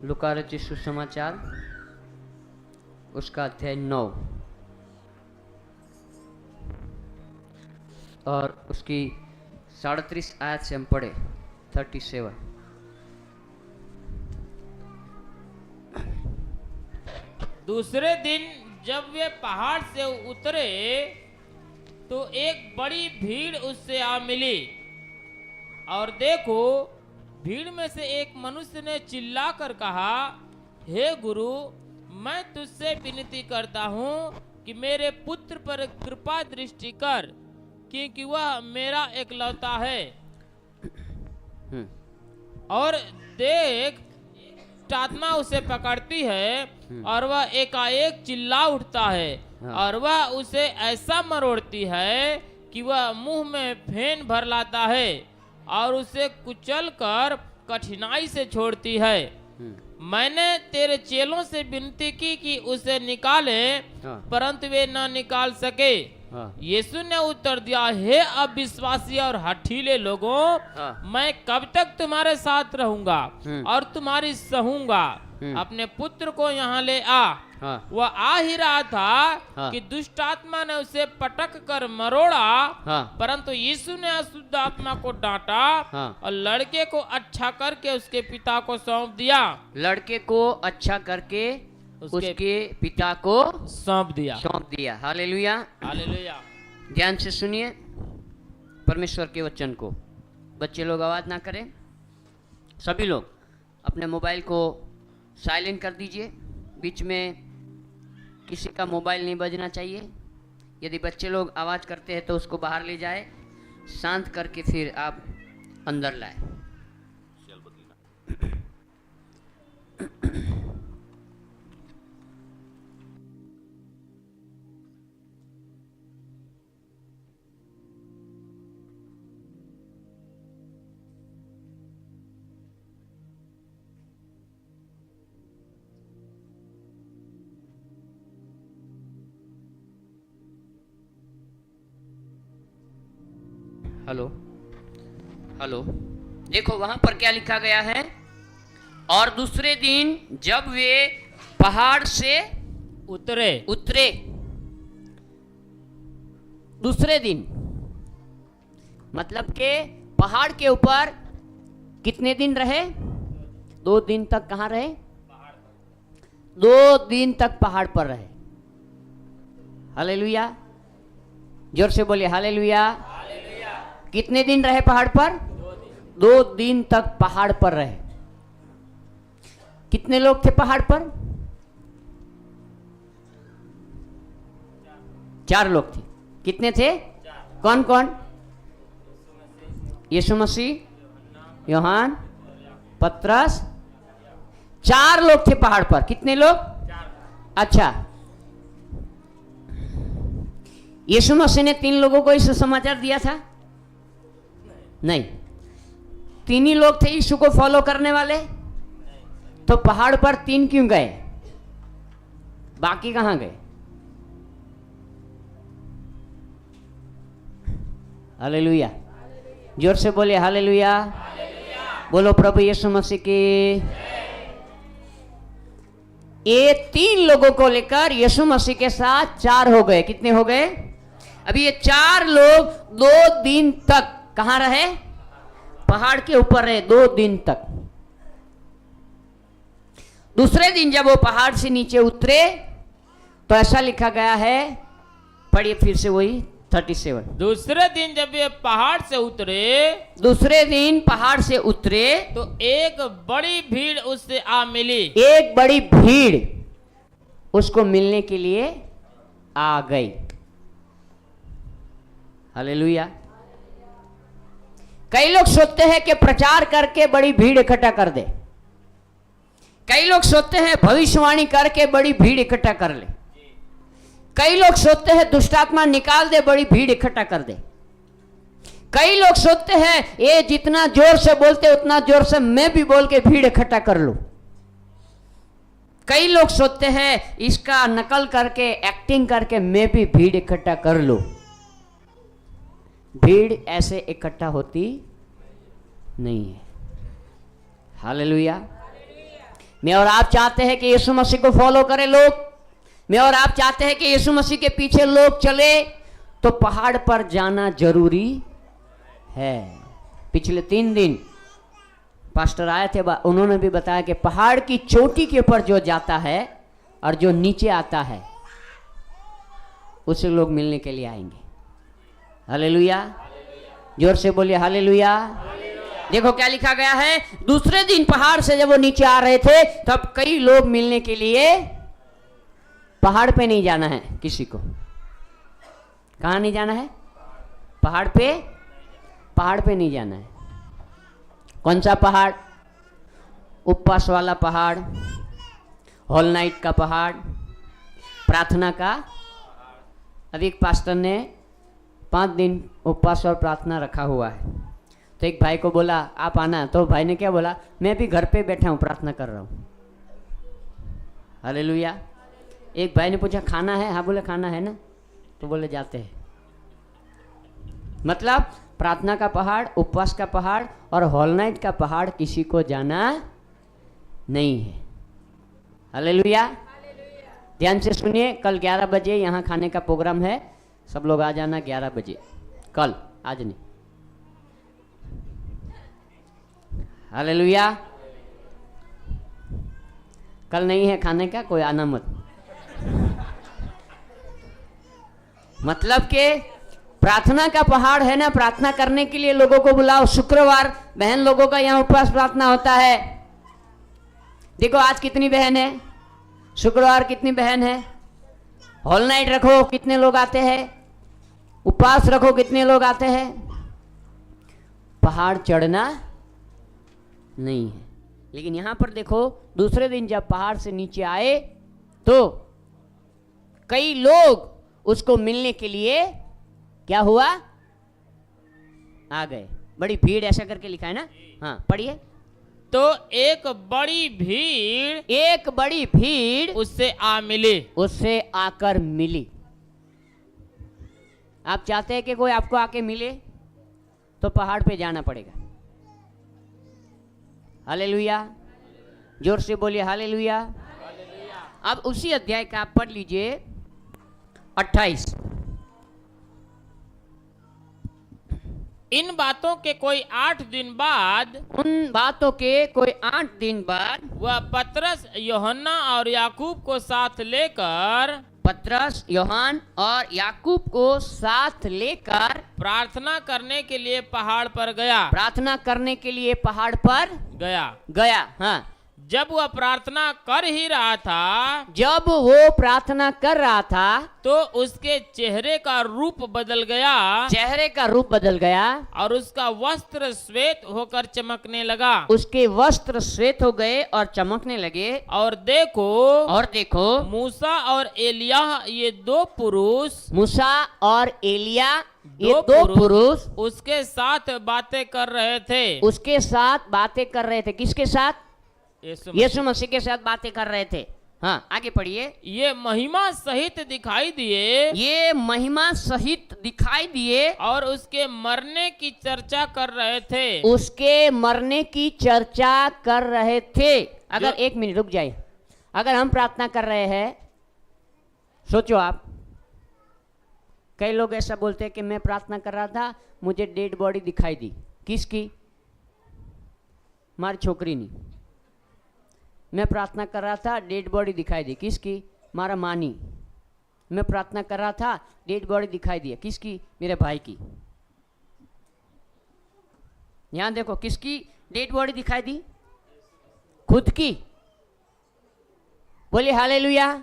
लूका रचित सुसमाचार उसका अध्याय 9 और उसकी 37 आयत से हम पढ़े 37। दूसरे दिन जब वे पहाड़ से उतरे तो एक बड़ी भीड़ उससे आ मिली, और देखो, भीड़ में से एक मनुष्य ने चिल्लाकर कहा, हे गुरु, मैं तुझसे विनती करता हूँ कि मेरे पुत्र पर कृपा दृष्टि कर, क्योंकि वह मेरा एकलौता है। और देख, आत्मा उसे पकड़ती है और वह एकाएक चिल्ला उठता है, और वह उसे ऐसा मरोड़ती है कि वह मुंह में फेन भर लाता है और उसे कुचल कर कठिनाई से छोड़ती है। मैंने तेरे चेलों से विनती की कि उसे निकाले, परंतु वे न निकाल सके। यीशु ने उत्तर दिया, हे अविश्वासी और हठीले लोगों, मैं कब तक तुम्हारे साथ रहूंगा और तुम्हारी सहूंगा। अपने पुत्र को यहाँ ले आ। वह आ ही रहा था कि दुष्ट आत्मा ने उसे पटक कर मरोड़ा, परंतु यीशु ने अशुद्ध आत्मा को डांटा और लड़के को अच्छा करके उसके पिता को सौंप दिया। लड़के को अच्छा करके उसके पिता को सौंप दिया। Hallelujah, hallelujah. ध्यान से सुनिए परमेश्वर के वचन को। बच्चे लोग आवाज ना करें, सभी लोग अपने मोबाइल को साइलेंट कर दीजिए। बीच में किसी का मोबाइल नहीं बजना चाहिए। यदि बच्चे लोग आवाज करते हैं तो उसको बाहर ले जाए, शांत करके फिर आप अंदर लाए। हेलो हेलो, देखो वहां पर क्या लिखा गया है। और दूसरे दिन जब वे पहाड़ से उतरे दूसरे दिन मतलब के पहाड़ के ऊपर कितने दिन रहे? 2 दिन तक। कहाँ रहे? 2 दिन तक पहाड़ पर रहे। हालेलुया, जोर से बोलिए हालेलुया। कितने दिन रहे पहाड़ पर? 2 दिन तक पहाड़ पर रहे। कितने लोग थे पहाड़ पर? 4 लोग थे। कितने थे? कौन कौन? यीशु मसीह, यूहन्ना, पतरस। 4 लोग थे पहाड़ पर। कितने लोग? अच्छा, यीशु मसीह ने 3 लोगों को इस समाचार दिया था? नहीं, 3 ही लोग थे यीशु को फॉलो करने वाले। तो पहाड़ पर 3 क्यों गए? बाकी कहां गए? हालेलुया, जोर से बोले हालेलुया। बोलो प्रभु यीशु मसीह की। ये 3 लोगों को लेकर यीशु मसीह के साथ 4 हो गए। कितने हो गए? अभी ये 4 लोग 2 दिन तक कहां रहे? पहाड़ के ऊपर रहे 2 दिन तक। दूसरे दिन जब वो पहाड़ से नीचे उतरे तो ऐसा लिखा गया है, पढ़िए फिर से वही 37। दूसरे दिन जब वे पहाड़ से उतरे तो एक बड़ी भीड़ उससे आ मिली। एक बड़ी भीड़ उसको मिलने के लिए आ गई। हालेलुया। कई लोग सोचते हैं कि प्रचार करके बड़ी भीड़ इकट्ठा कर दे। कई लोग सोचते हैं भविष्यवाणी करके बड़ी भीड़ इकट्ठा कर ले। कई लोग सोचते हैं दुष्टात्मा निकाल दे, बड़ी भीड़ इकट्ठा कर दे। कई लोग सोचते हैं ये जितना जोर से बोलते उतना जोर से मैं भी बोल के भीड़ इकट्ठा कर लूं। कई लोग सोचते हैं इसका नकल करके, एक्टिंग करके मैं भी भीड़ इकट्ठा कर लूं। भीड़ ऐसे इकट्ठा होती नहीं है। हालेलुया। मैं और आप चाहते हैं कि यीशु मसीह को फॉलो करें लोग, मैं और आप चाहते हैं कि यीशु मसीह के पीछे लोग चले, तो पहाड़ पर जाना जरूरी है। पिछले 3 दिन पास्टर आए थे, उन्होंने भी बताया कि पहाड़ की चोटी के ऊपर जो जाता है और जो नीचे आता है उसे लोग मिलने के लिए आएंगे। हालेलुया, जोर से बोलिए हालेलुया। देखो क्या लिखा गया है, दूसरे दिन पहाड़ से जब वो नीचे आ रहे थे तब कई लोग मिलने के लिए, पहाड़ पे नहीं जाना है किसी को। कहां नहीं जाना है? पहाड़ पे, पहाड़ पे नहीं जाना है। कौन सा पहाड़? उपवास वाला पहाड़, होल नाइट का पहाड़, प्रार्थना का। अभी एक पास्टर ने 5 दिन उपवास और प्रार्थना रखा हुआ है, तो एक भाई को बोला आप आना, तो भाई ने क्या बोला, मैं भी घर पे बैठा हूँ प्रार्थना कर रहा हूँ। हालेलुया। एक भाई ने पूछा खाना है? हाँ बोले खाना है ना, तो बोले जाते हैं। मतलब प्रार्थना का पहाड़, उपवास का पहाड़ और होल नाइट का पहाड़ किसी को जाना नहीं है। हालेलुया। ध्यान से सुनिए, कल 11 बजे यहाँ खाने का प्रोग्राम है, सब लोग आ जाना 11 बजे कल, आज नहीं। हालेलुया। कल नहीं है खाने का, कोई आना मत। मतलब के प्रार्थना का पहाड़ है ना, प्रार्थना करने के लिए लोगों को बुलाओ। शुक्रवार बहन लोगों का यहाँ उपवास प्रार्थना होता है। देखो आज कितनी बहन है, शुक्रवार कितनी बहन है। होल नाइट रखो कितने लोग आते हैं, उपवास रखो कितने लोग आते हैं। पहाड़ चढ़ना नहीं है। लेकिन यहां पर देखो, दूसरे दिन जब पहाड़ से नीचे आए तो कई लोग उसको मिलने के लिए क्या हुआ, आ गए। बड़ी भीड़, ऐसा करके लिखा है ना। हाँ पढ़िए। तो एक बड़ी भीड़ उससे आ मिली, उससे आकर मिली। आप चाहते हैं कि कोई आपको आके मिले, तो पहाड़ पे जाना पड़ेगा। हालेलुया, जोर से बोलिए हालेलुया। अब उसी अध्याय का आप पढ़ लीजिए 28। इन बातों के कोई 8 दिन बाद, उन बातों के कोई 8 दिन बाद, वह पतरस, यूहन्ना और याकूब को साथ लेकर, पतरस, यूहन्ना और याकूब को साथ लेकर प्रार्थना करने के लिए पहाड़ पर गया। प्रार्थना करने के लिए पहाड़ पर गया। हाँ, जब वह प्रार्थना कर ही रहा था, जब वो प्रार्थना कर रहा था तो उसके चेहरे का रूप बदल गया, चेहरे का रूप बदल गया और उसका वस्त्र श्वेत होकर चमकने लगा। उसके वस्त्र श्वेत हो गए और चमकने लगे। और देखो मूसा और एलिय्याह, ये 2 पुरुष, मूसा और एलिया, ये 2 पुरुष उसके साथ बातें कर रहे थे। उसके साथ बातें कर रहे थे। किसके साथ? यीशु मसीह के साथ बातें कर रहे थे। हाँ आगे पढ़िए। ये महिमा सहित दिखाई दिए, ये महिमा सहित दिखाई दिए और उसके मरने की चर्चा कर रहे थे। उसके मरने की चर्चा कर रहे थे। अगर 1 मिनट रुक जाइए। अगर हम प्रार्थना कर रहे हैं, सोचो आप, कई लोग ऐसा बोलते हैं कि मैं प्रार्थना कर रहा था, मुझे डेड बॉडी दिखाई दी। किसकी? हमारी छोकरी नहीं। मैं प्रार्थना कर रहा था, डेड बॉडी दिखाई दी। किसकी? हमारा मानी। मैं प्रार्थना कर रहा था, डेड बॉडी दिखाई दी। किसकी? मेरे भाई की। यहां देखो, किसकी डेड बॉडी दिखाई दी? खुद की। बोलिए हालेलुया।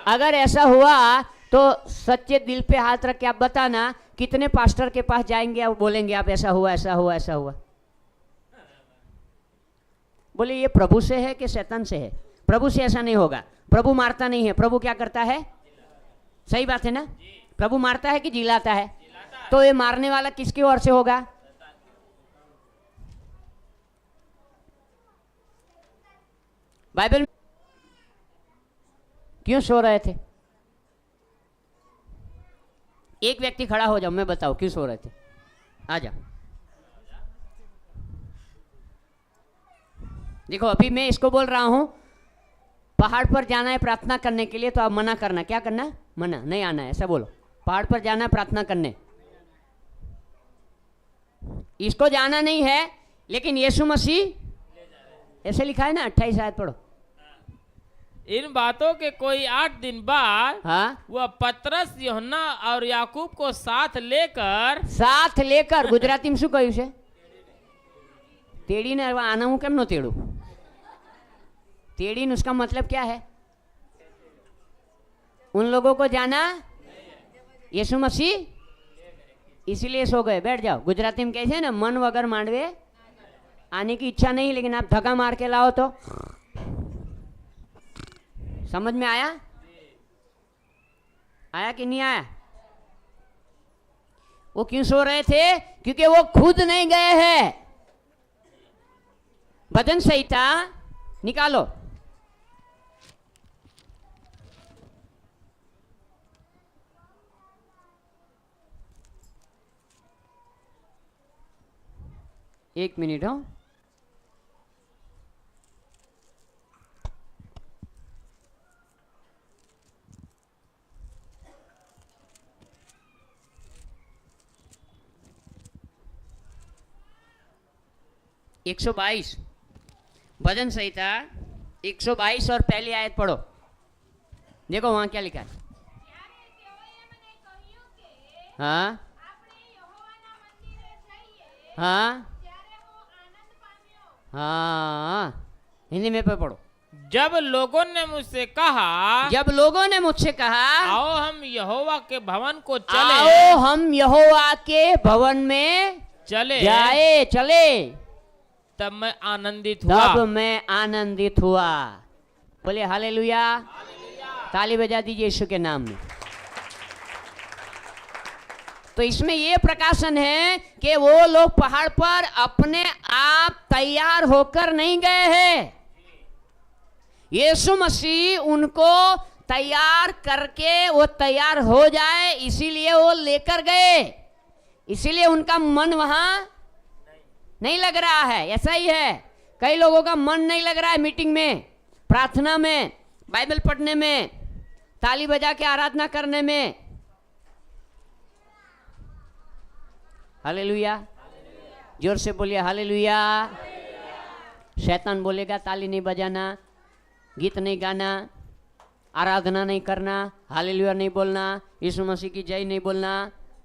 अगर ऐसा हुआ तो सच्चे दिल पे हाथ रख के आप बताना, कितने पास्टर के पास जाएंगे और बोलेंगे आप ऐसा हुआ ऐसा हुआ ऐसा हुआ। बोले ये प्रभु से है कि शैतान से है? प्रभु से ऐसा नहीं होगा। प्रभु मारता नहीं है। प्रभु क्या करता है? सही बात है ना? प्रभु मारता है कि जिलाता है? तो ये मारने वाला किसकी ओर से होगा? बाइबल। क्यों सो रहे थे? एक व्यक्ति खड़ा हो जाओ, मैं बताओ क्यों सो रहे थे। आ जाओ। देखो अभी मैं इसको बोल रहा हूं, पहाड़ पर जाना है प्रार्थना करने के लिए, तो आप मना करना, क्या करना है? मना, नहीं आना है, ऐसा बोलो। पहाड़ पर जाना है प्रार्थना करने, इसको जाना नहीं है, लेकिन यीशु मसीह, ऐसे लिखा है ना 28 आयत पढ़ो। इन बातों के कोई 8 दिन बाद हाँ, वह पतरस, यूहन्ना और याकूब को साथ लेकर गुजराती में शू कह્યું છે? तेड़ी ने आना हूं केम नो तेड़ू? तेड़ी उसका मतलब क्या है? उन लोगों को जाना यीशु मसीह, इसीलिए सो गए। बैठ जाओ। गुजराती में कैसे ना, मन वगर मांडवे आने की इच्छा नहीं, लेकिन आप धक्का मार के लाओ तो। समझ में आया? आया कि नहीं आया? वो क्यों सो रहे थे? क्योंकि वो खुद नहीं गए हैं। भजन संहिता निकालो, एक मिनट हो। एक 122 भजन संहिता 122 और पहली आयत पढ़ो। देखो वहां क्या लिखा है। हाँ हाँ हाँ, हिंदी में पे पढ़ो। जब लोगों ने मुझसे कहा आओ हम यहोवा के भवन को चले चले, तब मैं आनंदित हुआ। बोले हालेलुया। ताली बजा दीजिए यीशु के नाम में। तो इसमें ये प्रकाशन है कि वो लोग पहाड़ पर अपने आप तैयार होकर नहीं गए हैं। यीशु मसीह उनको तैयार करके वो तैयार हो जाए, इसीलिए वो लेकर गए। इसीलिए उनका मन वहां नहीं लग रहा है। ऐसा ही है, कई लोगों का मन नहीं लग रहा है मीटिंग में, प्रार्थना में, बाइबल पढ़ने में, ताली बजा के आराधना करने में। हालेलुया। जोर से बोलिए हालेलुया। शैतान बोलेगा ताली नहीं बजाना, गीत नहीं गाना, आराधना नहीं करना, हालेलुया नहीं बोलना, यीशु मसीह की जय नहीं बोलना,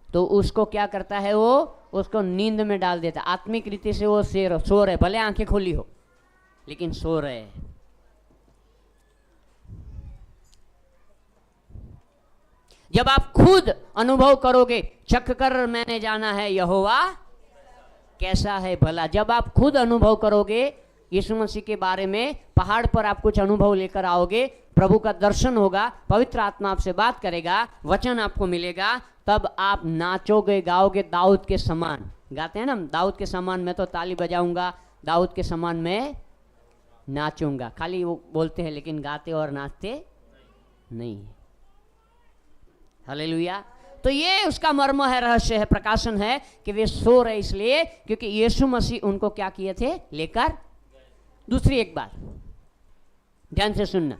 तो उसको क्या करता है? वो उसको नींद में डाल देता। आत्मिक रीति से वो सो रहे, भले आंखें खोली हो लेकिन सो रहे। जब आप खुद अनुभव करोगे, चख कर मैंने जाना है यहोवा कैसा है भला, जब आप खुद अनुभव करोगे यीशु मसीह के बारे में, पहाड़ पर आप कुछ अनुभव लेकर आओगे, प्रभु का दर्शन होगा, पवित्र आत्मा आपसे बात करेगा, वचन आपको मिलेगा, तब आप नाचोगे, गाओगे दाऊद के समान। गाते हैं ना, दाऊद के समान मैं तो ताली बजाऊंगा, दाऊद के समान मैं नाचूंगा। खाली वो बोलते हैं लेकिन गाते और नाचते नहीं। हालेलुया। तो ये उसका मर्म है, रहस्य है, प्रकाशन है कि वे सो रहे इसलिए क्योंकि यीशु मसीह उनको क्या किए थे? लेकर। दूसरी एक बात ध्यान से सुनना,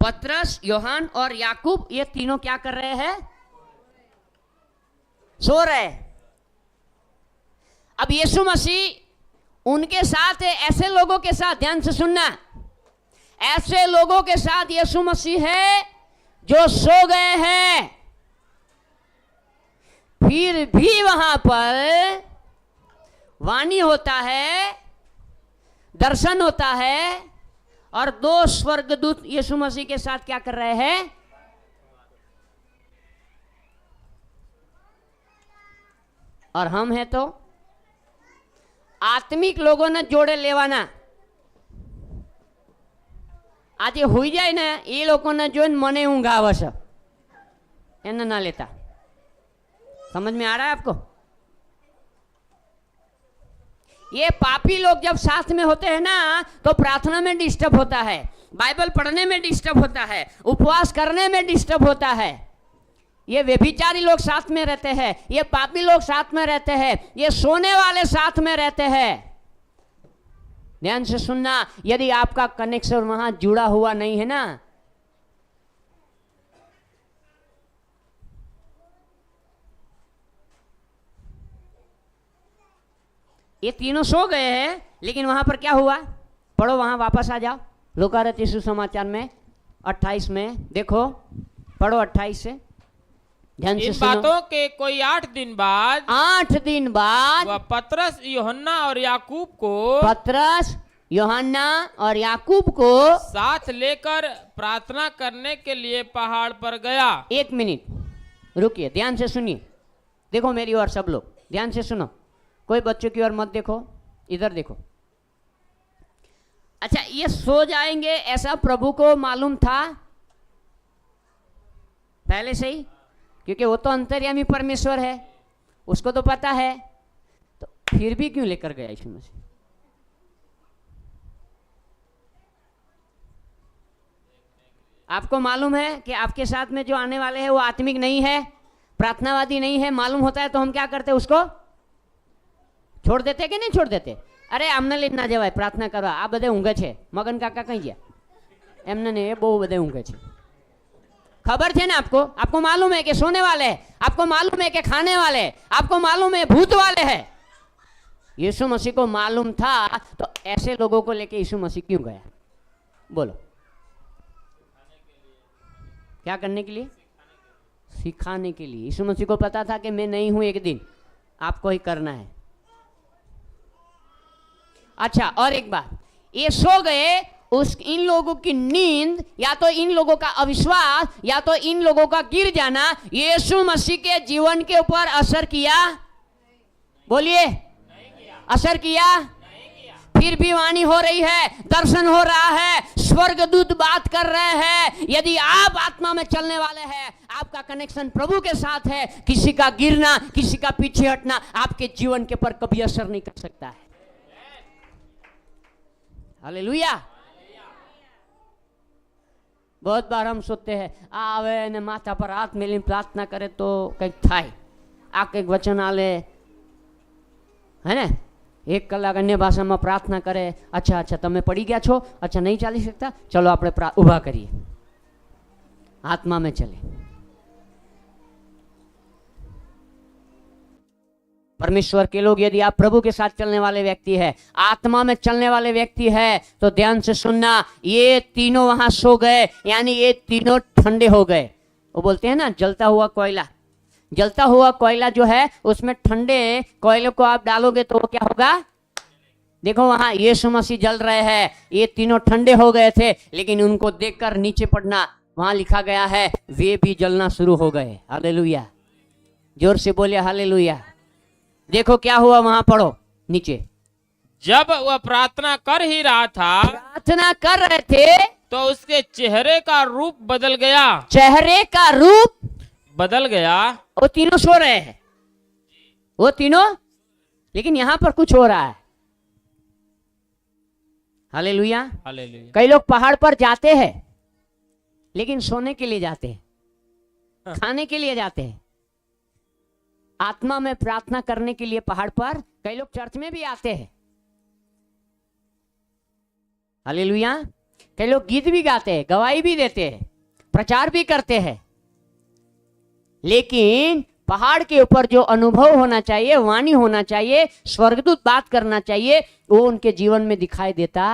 पतरस, यूहन्ना और याकूब ये तीनों क्या कर रहे हैं? सो रहे। अब यीशु मसीह उनके साथ है, ऐसे लोगों के साथ, ध्यान से सुनना, ऐसे लोगों के साथ यीशु मसीह है जो सो गए हैं, फिर भी वहां पर वाणी होता है, दर्शन होता है, और 2 स्वर्गदूत यीशु मसीह के साथ क्या कर रहे हैं? और हम हैं तो आत्मिक लोगों ने जोड़े लेवाना। आज ये हुई जाए ना, ये लोगों ने जो मने ऊंघ आवे छे एने ना लेता। समझ में आ रहा है आपको? ये पापी लोग जब साथ में होते हैं ना, तो प्रार्थना में डिस्टर्ब होता है, बाइबल पढ़ने में डिस्टर्ब होता है, उपवास करने में डिस्टर्ब होता है। ये व्यभिचारी लोग साथ में रहते हैं, ये पापी लोग साथ में रहते हैं, ये सोने वाले साथ में रहते हैं। ध्यान से सुनना, यदि आपका कनेक्शन वहां जुड़ा हुआ नहीं है ना, ये तीनों सो गए हैं, लेकिन वहां पर क्या हुआ? पढ़ो, वहां वापस आ जाओ, लूका रचित सुसमाचार में 28 में देखो, पढ़ो 28 से, ध्यान से इन सुनो। बातों के कोई 8 दिन बाद 8 दिन बाद वह पतरस, यूहन्ना और याकूब को पतरस, यूहन्ना और याकूब को साथ लेकर प्रार्थना करने के लिए पहाड़ पर गया। 1 मिनट रुकिए, ध्यान से सुनिए, देखो मेरी ओर सब लोग ध्यान से सुनो, कोई बच्चों की ओर मत देखो, इधर देखो। अच्छा, ये सो जाएंगे ऐसा प्रभु को मालूम था पहले से ही? क्योंकि वो तो अंतर्यामी परमेश्वर है, उसको तो पता है, तो फिर भी क्यों लेकर गया यीशु मसीह? आपको मालूम है कि आपके साथ में जो आने वाले हैं वो आत्मिक नहीं है, प्रार्थनावादी नहीं है, मालूम होता है तो हम क्या करते, उसको छोड़ देते कि नहीं छोड़ देते? अरे आमने लઈને ના જવાય, प्रार्थना કરવા, આ બધે ઊંઘે છે, મગન કાકા કઈ ગયા? એમને ને એ બહુ બધે ઊંઘે છે, खबर थे ना आपको? आपको मालूम है कि सोने वाले हैं, आपको मालूम है कि खाने वाले हैं, आपको मालूम है भूत वाले हैं। यीशु मसीह को मालूम था, तो ऐसे लोगों को लेके यीशु मसीह क्यों गया? बोलो, क्या करने के लिए? सिखाने के लिए। यीशु मसीह को पता था कि मैं नहीं हूं, एक दिन आपको ही करना है। अच्छा, और एक बात, ये सो गए, उस इन लोगों की नींद, या तो इन लोगों का अविश्वास, या तो इन लोगों का गिर जाना यीशु मसीह के जीवन के ऊपर असर किया? बोलिए, असर किया? फिर भी वाणी हो रही है, दर्शन हो रहा है, स्वर्गदूत बात कर रहे हैं। यदि आप आत्मा में चलने वाले हैं, आपका कनेक्शन प्रभु के साथ है, किसी का गिरना, किसी का पीछे हटना आपके जीवन के पर कभी असर नहीं कर सकता है। हालेलुया। बहुत बार हम सोचते हैं, आवे ने माथा पर हाथ मेली प्रार्थना करे तो કંઈક થાય, આ કંઈક વચન આલે, હે ને, 1 કલાક અન્ય ભાષામાં પ્રાર્થના કરે, अच्छा अच्छा તમે પડી ગયા છો, अच्छा नहीं ચાલી શકતા, ચલો આપણે ઊભા કરીએ, આત્મા में चले। परमेश्वर के लोग, यदि आप प्रभु के साथ चलने वाले व्यक्ति है, आत्मा में चलने वाले व्यक्ति है, तो ध्यान से सुनना, ये तीनों वहां सो गए, यानी ये तीनों ठंडे हो गए। वो बोलते हैं ना, जलता हुआ कोयला, जलता हुआ कोयला जो है, उसमें ठंडे कोयले को आप डालोगे तो वो क्या होगा? देखो वहां यीशु मसीह जल रहे हैं, ये तीनों ठंडे हो गए थे, लेकिन उनको देखकर नीचे पड़ना, वहां लिखा गया है वे भी जलना शुरू हो गए। हालेलुया, जोर से बोलिए हालेलुया। देखो क्या हुआ वहां, पढ़ो नीचे। जब वह प्रार्थना कर ही रहा था, प्रार्थना कर रहे थे, तो उसके चेहरे का रूप बदल गया, चेहरे का रूप बदल गया। वो तीनों सो रहे हैं, वो तीनों, लेकिन यहां पर कुछ हो रहा है। हालेलुया। हालेलुया। कई लोग पहाड़ पर जाते हैं, लेकिन सोने के लिए जाते हैं, खाने के लिए जाते हैं, आत्मा में प्रार्थना करने के लिए पहाड़ पर। कई लोग चर्च में भी आते हैं, हालेलुया। कई लोग गीत भी गाते हैं, गवाही भी देते हैं, प्रचार भी करते हैं, लेकिन पहाड़ के ऊपर जो अनुभव होना चाहिए, वाणी होना चाहिए, स्वर्गदूत बात करना चाहिए, वो उनके जीवन में दिखाई देता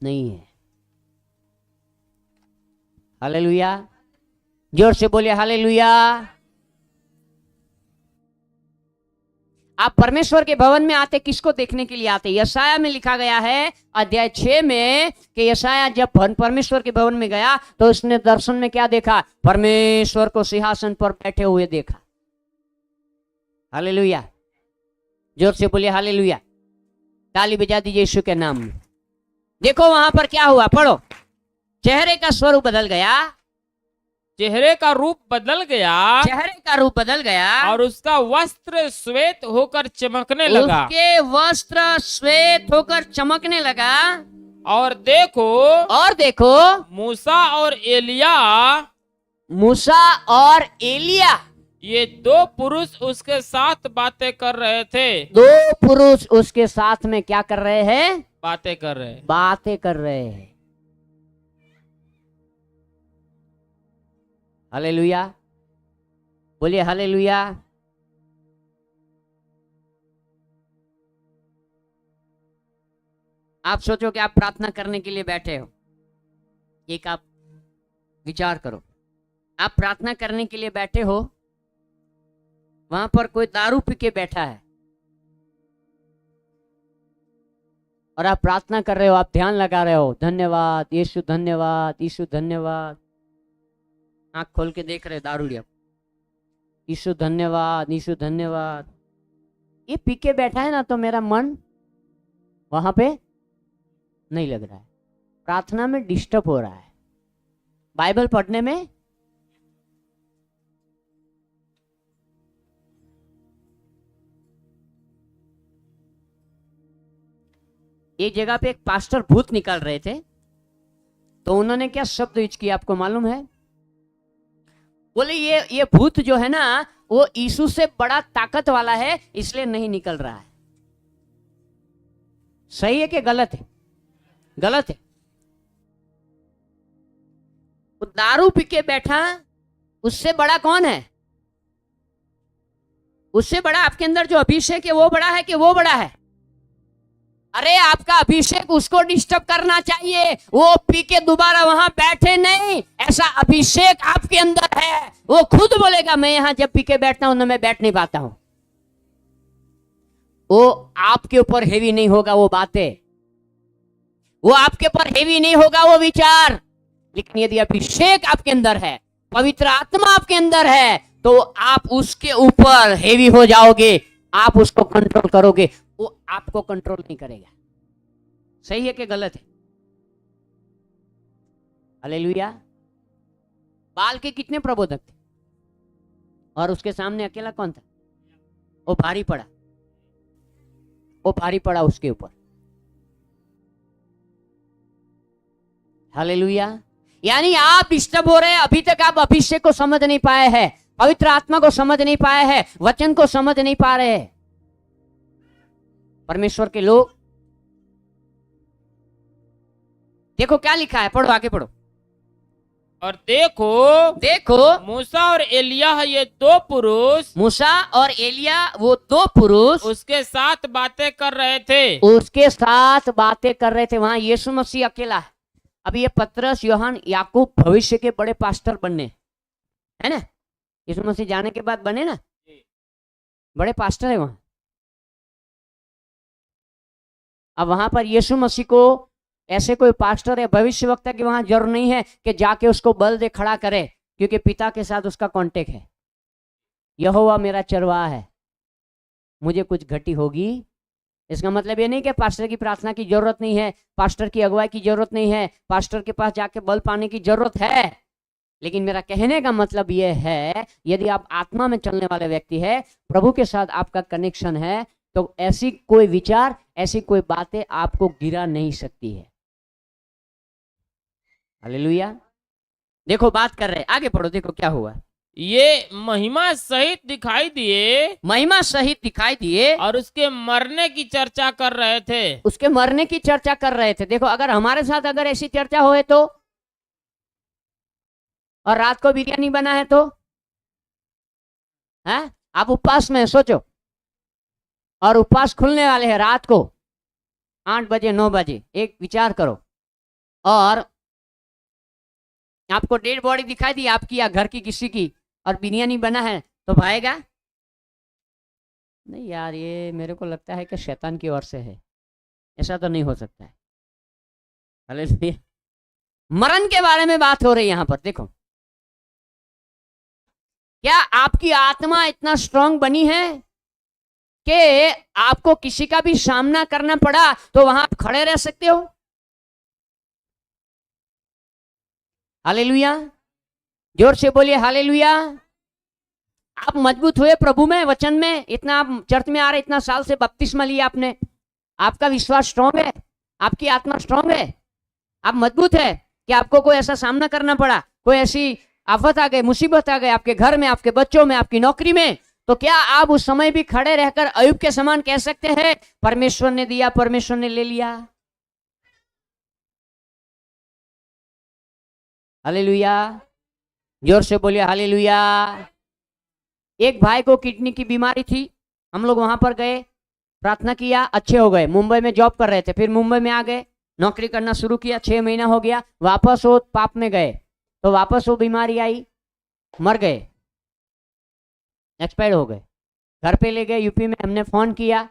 नहीं है। हालेलुया, जोर से बोलिए हालेलुया। आप परमेश्वर के भवन में आते, किसको देखने के लिए आते? यशाया में लिखा गया है अध्याय 6 में कि यशाया जब परमेश्वर के भवन में गया तो उसने दर्शन में क्या देखा? परमेश्वर को सिंहासन पर बैठे हुए देखा। हालेलुया, जोर से बोलिए हालेलुया। ताली बजा दीजिए यीशु के नाम में। देखो वहां पर क्या हुआ, पढ़ो। चेहरे का स्वरूप बदल गया, चेहरे का रूप बदल गया, चेहरे का रूप बदल गया, और उसका वस्त्र श्वेत होकर चमकने लगा, उसके वस्त्र श्वेत होकर चमकने लगा। और देखो मूसा और एलिया और एलिया ये दो पुरुष उसके साथ बातें कर रहे थे। दो पुरुष उसके साथ में क्या कर रहे हैं? बातें कर रहे। बातें कर रहे हैं। हालेलुया, बोलिए हालेलुया। आप सोचो कि आप प्रार्थना करने के लिए बैठे हो, एक आप विचार करो, आप प्रार्थना करने के लिए बैठे हो, वहां पर कोई दारू पी के बैठा है और आप प्रार्थना कर रहे हो, आप ध्यान लगा रहे हो, धन्यवाद यीशु, धन्यवाद यीशु, धन्यवाद। आंख खोल के देख रहे दारूडिया, यीशु धन्यवाद, यीशु धन्यवाद। ये पी के बैठा है ना, तो मेरा मन वहां पे नहीं लग रहा है, प्रार्थना में डिस्टर्ब हो रहा है, बाइबल पढ़ने में एक जगह पे एक पास्टर भूत निकाल रहे थे, तो उन्होंने क्या शब्द यूज किया आपको मालूम है? बोले ये भूत जो है ना, वो यीशु से बड़ा ताकत वाला है, इसलिए नहीं निकल रहा है। सही है कि गलत है? गलत है। वो दारू पी के बैठा, उससे बड़ा कौन है? उससे बड़ा आपके अंदर जो अभिषेक है वो बड़ा है कि वो बड़ा है? अरे आपका अभिषेक उसको डिस्टर्ब करना चाहिए, वो पी के दोबारा वहां बैठे नहीं। ऐसा अभिषेक आपके अंदर है, वो खुद बोलेगा मैं यहां जब पी के बैठता हूं ना, मैं बैठ नहीं पाता हूं। वो आपके ऊपर हेवी नहीं होगा वो बातें, वो आपके ऊपर हेवी नहीं होगा वो विचार, लेकिन यदि अभिषेक आपके अंदर है, पवित्र आत्मा आपके अंदर है, तो आप उसके ऊपर हेवी हो जाओगे, आप उसको कंट्रोल करोगे, वो आपको कंट्रोल नहीं करेगा। सही है कि गलत है? हालेलुया। बाल के कितने प्रबोधक थे और उसके सामने अकेला कौन था? वो भारी पड़ा, वो भारी पड़ा उसके ऊपर। हालेलुया। यानी आप डिस्टर्ब हो रहे हैं, अभी तक आप अभिषेक को समझ नहीं पाए हैं, पवित्र आत्मा को समझ नहीं पाए हैं, वचन को समझ नहीं पा रहे हैं। परमेश्वर के लोग देखो क्या लिखा है, पढ़ो आगे पढ़ो। और देखो मूसा और एलिय्याह, ये दो पुरुष, मूसा और एलिया, वो दो पुरुष उसके साथ बातें कर रहे थे। उसके साथ बातें कर रहे थे। वहां यीशु मसीह अकेला है। अभी ये पतरस, यूहन्ना, याकूब भविष्य के बड़े पास्टर बनने है ना, यीशु मसीह जाने के बाद बने ना, बड़े पास्टर है वहां। अब वहां पर यीशु मसीह को ऐसे कोई पास्टर या भविष्यवक्ता की वहां जरूरत नहीं है कि जाके उसको बल दे खड़ा करे, क्योंकि पिता के साथ उसका कांटेक्ट है। यहोवा मेरा चरवाहा है, मुझे कुछ घटी होगी। इसका मतलब ये नहीं कि पास्टर की प्रार्थना की जरूरत नहीं है, पास्टर की अगुवाई की जरूरत नहीं है, पास्टर के पास जाके बल पाने की जरूरत है। लेकिन मेरा कहने का मतलब ये है, यदि आप आत्मा में चलने वाले व्यक्ति है, प्रभु के साथ आपका कनेक्शन है, तो ऐसी कोई विचार, ऐसी कोई बातें आपको गिरा नहीं सकती है। हालेलुया। देखो बात कर रहे, आगे पढ़ो, देखो क्या हुआ। ये महिमा सहित दिखाई दिए, महिमा सहित दिखाई दिए, और उसके मरने की चर्चा कर रहे थे। उसके मरने की चर्चा कर रहे थे। देखो अगर हमारे साथ अगर ऐसी चर्चा होए तो, और रात को बिरयानी बना है तो, है आप उपवास में सोचो, और उपवास खुलने वाले हैं रात को 8 बजे 9 बजे, एक विचार करो, और आपको डेड बॉडी दिखाई दी आपकी या घर की किसी की, और बिरयानी बना है, तो भाएगा नहीं यार, ये मेरे को लगता है कि शैतान की ओर से है, ऐसा तो नहीं हो सकता है। हालेलुया। मरण के बारे में बात हो रही है यहां पर। देखो क्या आपकी आत्मा इतना स्ट्रांग बनी है कि आपको किसी का भी सामना करना पड़ा तो वहां आप खड़े रह सकते हो? हालेलुया। जोर से बोलिए हालेलुया। आप मजबूत हुए प्रभु में, वचन में, इतना आप चर्च में आ रहे, इतना साल से बपतिस्मा लिया आपने, आपका विश्वास स्ट्रांग है, आपकी आत्मा स्ट्रांग है, आप मजबूत है कि आपको कोई ऐसा सामना करना पड़ा, कोई ऐसी आफत आ गए, मुसीबत आ गए आपके घर में, आपके बच्चों में, आपकी नौकरी में, तो क्या आप उस समय भी खड़े रहकर अय्यूब के समान कह सकते हैं परमेश्वर ने दिया, परमेश्वर ने ले लिया? हालेलुया, जोर से बोलिए हालेलुया। एक भाई को किडनी की बीमारी थी, हम लोग वहां पर गए, प्रार्थना किया, अच्छे हो गए। मुंबई में जॉब कर रहे थे, फिर मुंबई में आ गए, नौकरी करना शुरू किया, 6 महीना हो गया, वापस वो पाप में गए, तो वापस वो बीमारी आई, मर गए, एक्सपायर हो गए। घर पे ले गए यूपी में, हमने फोन किया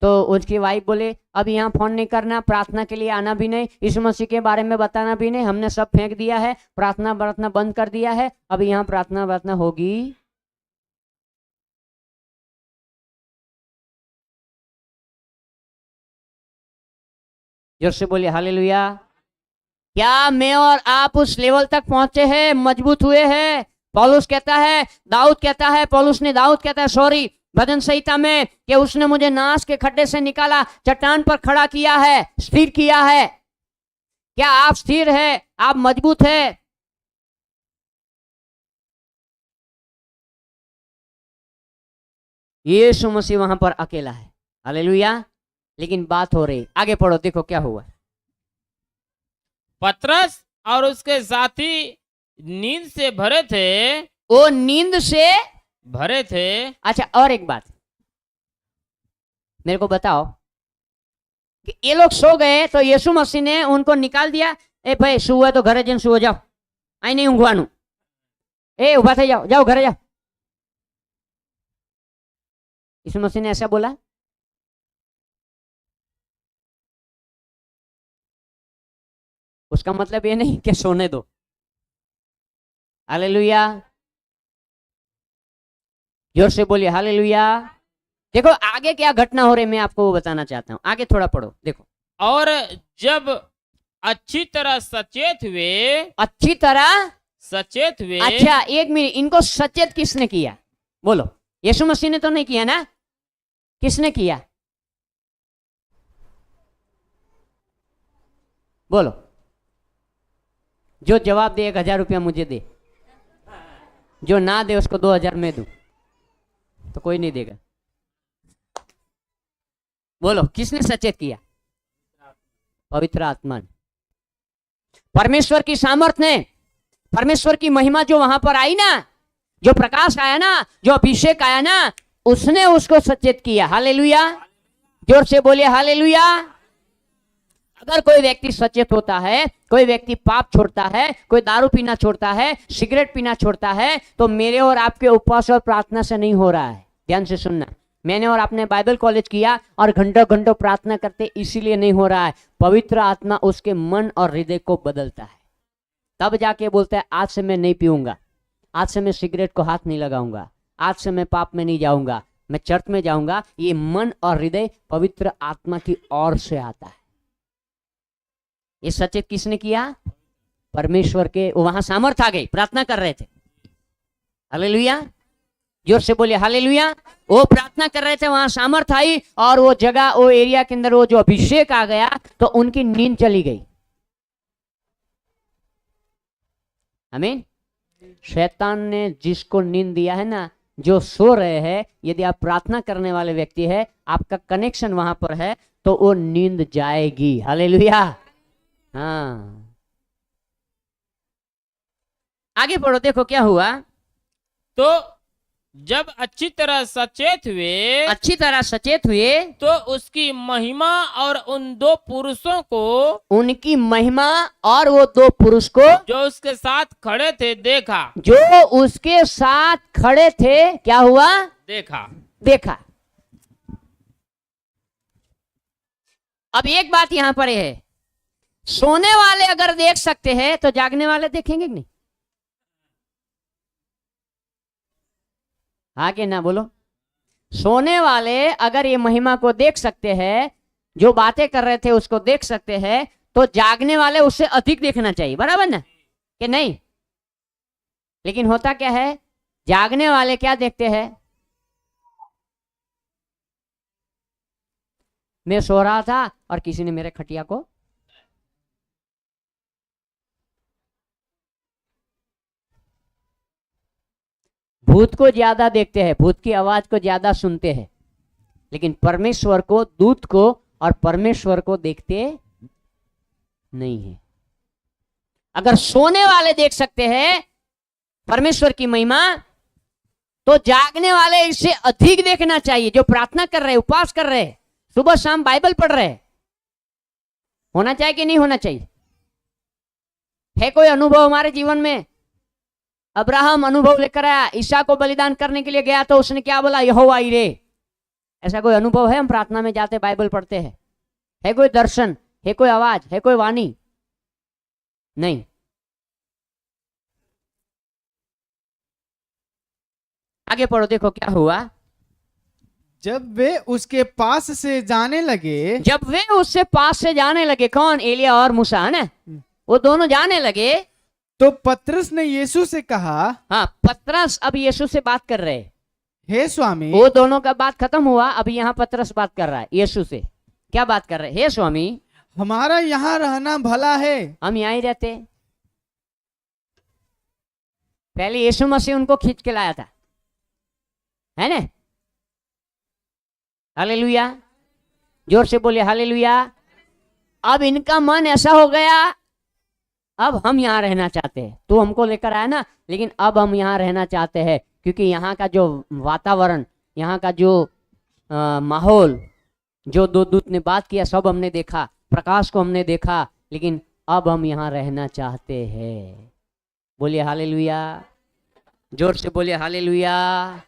तो उसकी वाइफ बोले अब यहाँ फोन नहीं करना, प्रार्थना के लिए आना भी नहीं, यीशु मसीह के बारे में बताना भी नहीं, हमने सब फेंक दिया है, प्रार्थना बरतना बंद कर दिया है, अब यहाँ प्रार्थना बरतना होगी? जोर से बोलिए हालेलुया। क्या मैं और आप उस लेवल तक पहुंचे हैं, मजबूत हुए हैं? पौलुस कहता है, दाऊद कहता है, पौलुस ने दाऊद कहता है सॉरी भजन संहिता में कि उसने मुझे नाश के खड्डे से निकाला, चट्टान पर खड़ा किया है, स्थिर किया है। क्या आप स्थिर है? आप मजबूत है? यीशु मसीह वहां पर अकेला है, हालेलुया। लेकिन बात हो रही, आगे पढ़ो, देखो क्या हुआ। पतरस और उसके साथी नींद से भरे थे, वो नींद से भरे थे। अच्छा, और एक बात मेरे को बताओ कि ये लोग सो गए तो यीशु मसीह ने उनको निकाल दिया, ए भाई सुवे तो घरे जन सुवो, जाओ, आई नहीं ઊંઘવાનું, ए उभा થઈ जाओ, जाओ घरे जाओ। यीशु मसीह ने ऐसा बोला? उसका मतलब ये नहीं कि सोने दो, हालेलुया। जोर से बोलिए हालेलुया। देखो आगे क्या घटना हो रही, मैं आपको वो बताना चाहता हूं, आगे थोड़ा पढ़ो, देखो। और जब अच्छी तरह सचेत हुए, अच्छी तरह सचेत हुए। अच्छा एक मिनट, इनको सचेत किसने किया? बोलो, यीशु मसीह ने तो नहीं किया ना, किसने किया? बोलो, जो जवाब दे 1000 रुपया मुझे दे, जो ना दे उसको 2000 में दूं, तो कोई नहीं देगा। बोलो, किसने सचेत किया? पवित्र आत्मा ने, परमेश्वर की सामर्थ ने, परमेश्वर की महिमा जो वहां पर आई ना, जो प्रकाश आया ना, जो अभिषेक आया ना, उसने उसको सचेत किया। हालेलुया, जोर से बोलिए हालेलुया। अगर कोई व्यक्ति सचेत होता है, कोई व्यक्ति पाप छोड़ता है, कोई दारू पीना छोड़ता है, सिगरेट पीना छोड़ता है, तो मेरे और आपके उपवास और प्रार्थना से नहीं हो रहा है। ध्यान से सुनना, मैंने और आपने बाइबल कॉलेज किया और घंटों घंटों प्रार्थना करते, इसीलिए नहीं हो रहा है। पवित्र आत्मा उसके मन और हृदय को बदलता है, तब जाके बोलता है आज से मैं नहीं पीऊंगा, आज से मैं सिगरेट को हाथ नहीं लगाऊंगा, आज से मैं पाप में नहीं जाऊंगा, मैं चर्च में जाऊंगा। ये मन और हृदय पवित्र आत्मा की ओर से आता है। ये सचेत किसने किया? परमेश्वर के, वहां सामर्थ आ गई, प्रार्थना कर रहे थे, हालेलुया। जोर से बोलिए हालेलुया। वो प्रार्थना कर रहे थे, वहां सामर्थ आई, और वो जगह, वो एरिया के अंदर वो जो अभिषेक आ गया, तो उनकी नींद चली गई। आमीन। शैतान ने जिसको नींद दिया है ना, जो सो रहे हैं, यदि आप प्रार्थना करने वाले व्यक्ति है, आपका कनेक्शन वहां पर है, तो वो नींद जाएगी। हालेलुया। हाँ, आगे बढ़ो, देखो क्या हुआ। तो जब अच्छी तरह सचेत हुए, अच्छी तरह सचेत हुए, तो उसकी महिमा और उन दो पुरुषों को, उनकी महिमा और वो 2 पुरुष को जो उसके साथ खड़े थे, देखा। जो उसके साथ खड़े थे, क्या हुआ? देखा। देखा। अब एक बात यहां पर है, सोने वाले अगर देख सकते हैं तो जागने वाले देखेंगे कि नहीं? आगे ना बोलो। सोने वाले अगर ये महिमा को देख सकते हैं, जो बातें कर रहे थे उसको देख सकते हैं, तो जागने वाले उससे अधिक देखना चाहिए, बराबर ना, कि नहीं? लेकिन होता क्या है, जागने वाले क्या देखते हैं? मैं सो रहा था और किसी ने मेरे खटिया को, भूत को ज्यादा देखते हैं, भूत की आवाज को ज्यादा सुनते हैं, लेकिन परमेश्वर को, दूत को और परमेश्वर को देखते नहीं है। अगर सोने वाले देख सकते हैं परमेश्वर की महिमा, तो जागने वाले इससे अधिक देखना चाहिए। जो प्रार्थना कर रहे, उपवास कर रहे, सुबह शाम बाइबल पढ़ रहे, होना चाहिए कि नहीं होना चाहिए? है कोई अनुभव हमारे जीवन में? अब्राहम अनुभव लेकर आया, ईसा को बलिदान करने के लिए गया तो उसने क्या बोला? यहोवा यीरे। ऐसा कोई अनुभव है? हम प्रार्थना में जाते बाइबल पढ़ते हैं, है कोई दर्शन, है कोई आवाज, है कोई वाणी? नहीं। आगे पढ़ो, देखो क्या हुआ। जब वे उसके पास से जाने लगे, जब वे उससे पास से जाने लगे, कौन? एलिया और मूसा, है ना, वो दोनों जाने लगे, तो पतरस ने यीशु से कहा, हाँ, पतरस अब यीशु से बात कर रहे, हे स्वामी। वो दोनों का बात खत्म हुआ, अब यहाँ पतरस बात कर रहा है यीशु से। क्या बात कर रहे? हे स्वामी, हमारा यहाँ रहना भला है। हम यहाँ ही रहते। पहले यीशु मसीह उनको खींच के लाया था, है ना? हालेलुया, जोर से बोलिए हालेलुया। अब इनका मन ऐसा हो गया, अब हम यहाँ रहना चाहते हैं। तो हमको लेकर आया ना, लेकिन अब हम यहाँ रहना चाहते हैं, क्योंकि यहाँ का जो वातावरण, यहाँ का जो माहौल, जो दो दूत ने बात किया, सब हमने देखा, प्रकाश को हमने देखा, लेकिन अब हम यहाँ रहना चाहते हैं। बोलिए हालेलुया, जोर से बोलिए हालेलुया।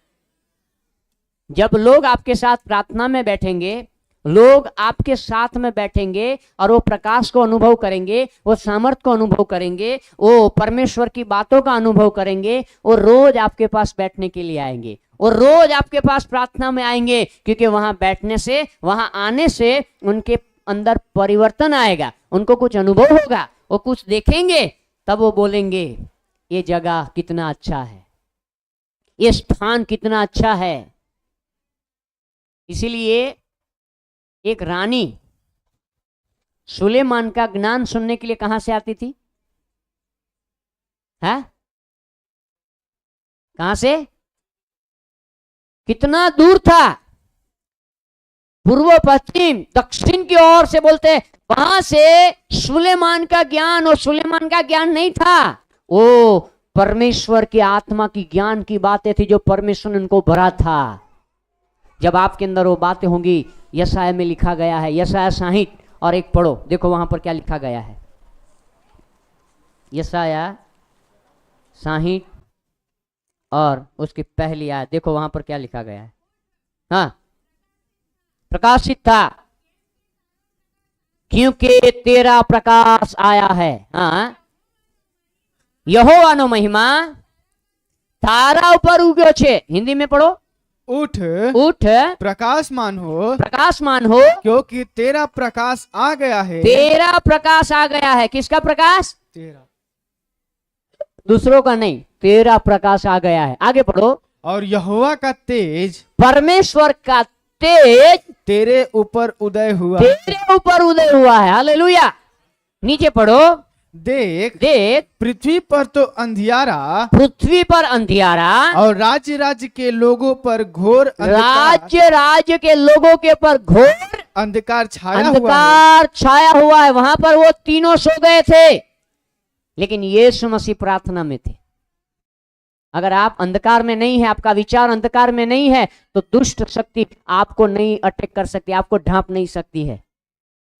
जब लोग आपके साथ प्रार्थना में बैठेंगे, लोग आपके साथ में बैठेंगे और वो प्रकाश को अनुभव करेंगे, वो सामर्थ को अनुभव करेंगे, वो परमेश्वर की बातों का अनुभव करेंगे, वो रोज आपके पास बैठने के लिए आएंगे, वो रोज आपके पास प्रार्थना में आएंगे, क्योंकि वहां बैठने से, वहां आने से उनके अंदर परिवर्तन आएगा, उनको कुछ अनुभव होगा, वो कुछ देखेंगे, तब वो बोलेंगे ये जगह कितना अच्छा है, ये स्थान कितना अच्छा है। इसीलिए एक रानी सुलेमान का ज्ञान सुनने के लिए कहां से आती थी? है कहां से? कितना दूर था? पूर्व पश्चिम दक्षिण की ओर से बोलते, वहां से सुलेमान का ज्ञान, और सुलेमान का ज्ञान नहीं था, वो परमेश्वर की आत्मा की ज्ञान की बातें थी, जो परमेश्वर ने उनको भरा था। जब आपके अंदर वो बातें होंगी, यशाया में लिखा गया है, यशाया 60 और 1 पढ़ो, देखो वहां पर क्या लिखा गया है। यशाया 60 और उसकी पहली आयत, देखो वहां पर क्या लिखा गया है। हाँ, प्रकाशित था क्योंकि तेरा प्रकाश आया है। हाँ, यहोवानो महिमा तारा ऊपर उग्यो छे। हिंदी में पढ़ो, उठ उठ प्रकाशमान हो, प्रकाशमान हो, क्योंकि तेरा प्रकाश आ गया है। तेरा प्रकाश आ गया है। किसका प्रकाश? तेरा, दूसरों का नहीं, तेरा प्रकाश आ गया है। आगे पढ़ो, और यहोवा का तेज, परमेश्वर का तेज तेरे ऊपर उदय हुआ। तेरे ऊपर उदय हुआ है। हालेलुया। नीचे पढ़ो, देख देख पृथ्वी पर तो अंधियारा, पृथ्वी पर अंधियारा, और राज्य राज्य के लोगों पर घोर राज्य राज्य के लोगों के पर घोर अंधकार छाया हुआ है। अंधकार छाया हुआ है। वहां पर वो तीनों सो गए थे, लेकिन यीशु मसीह प्रार्थना में थे। अगर आप अंधकार में नहीं है, आपका विचार अंधकार में नहीं है, तो दुष्ट शक्ति आपको नहीं अटैक कर सकती, आपको ढांप नहीं सकती है।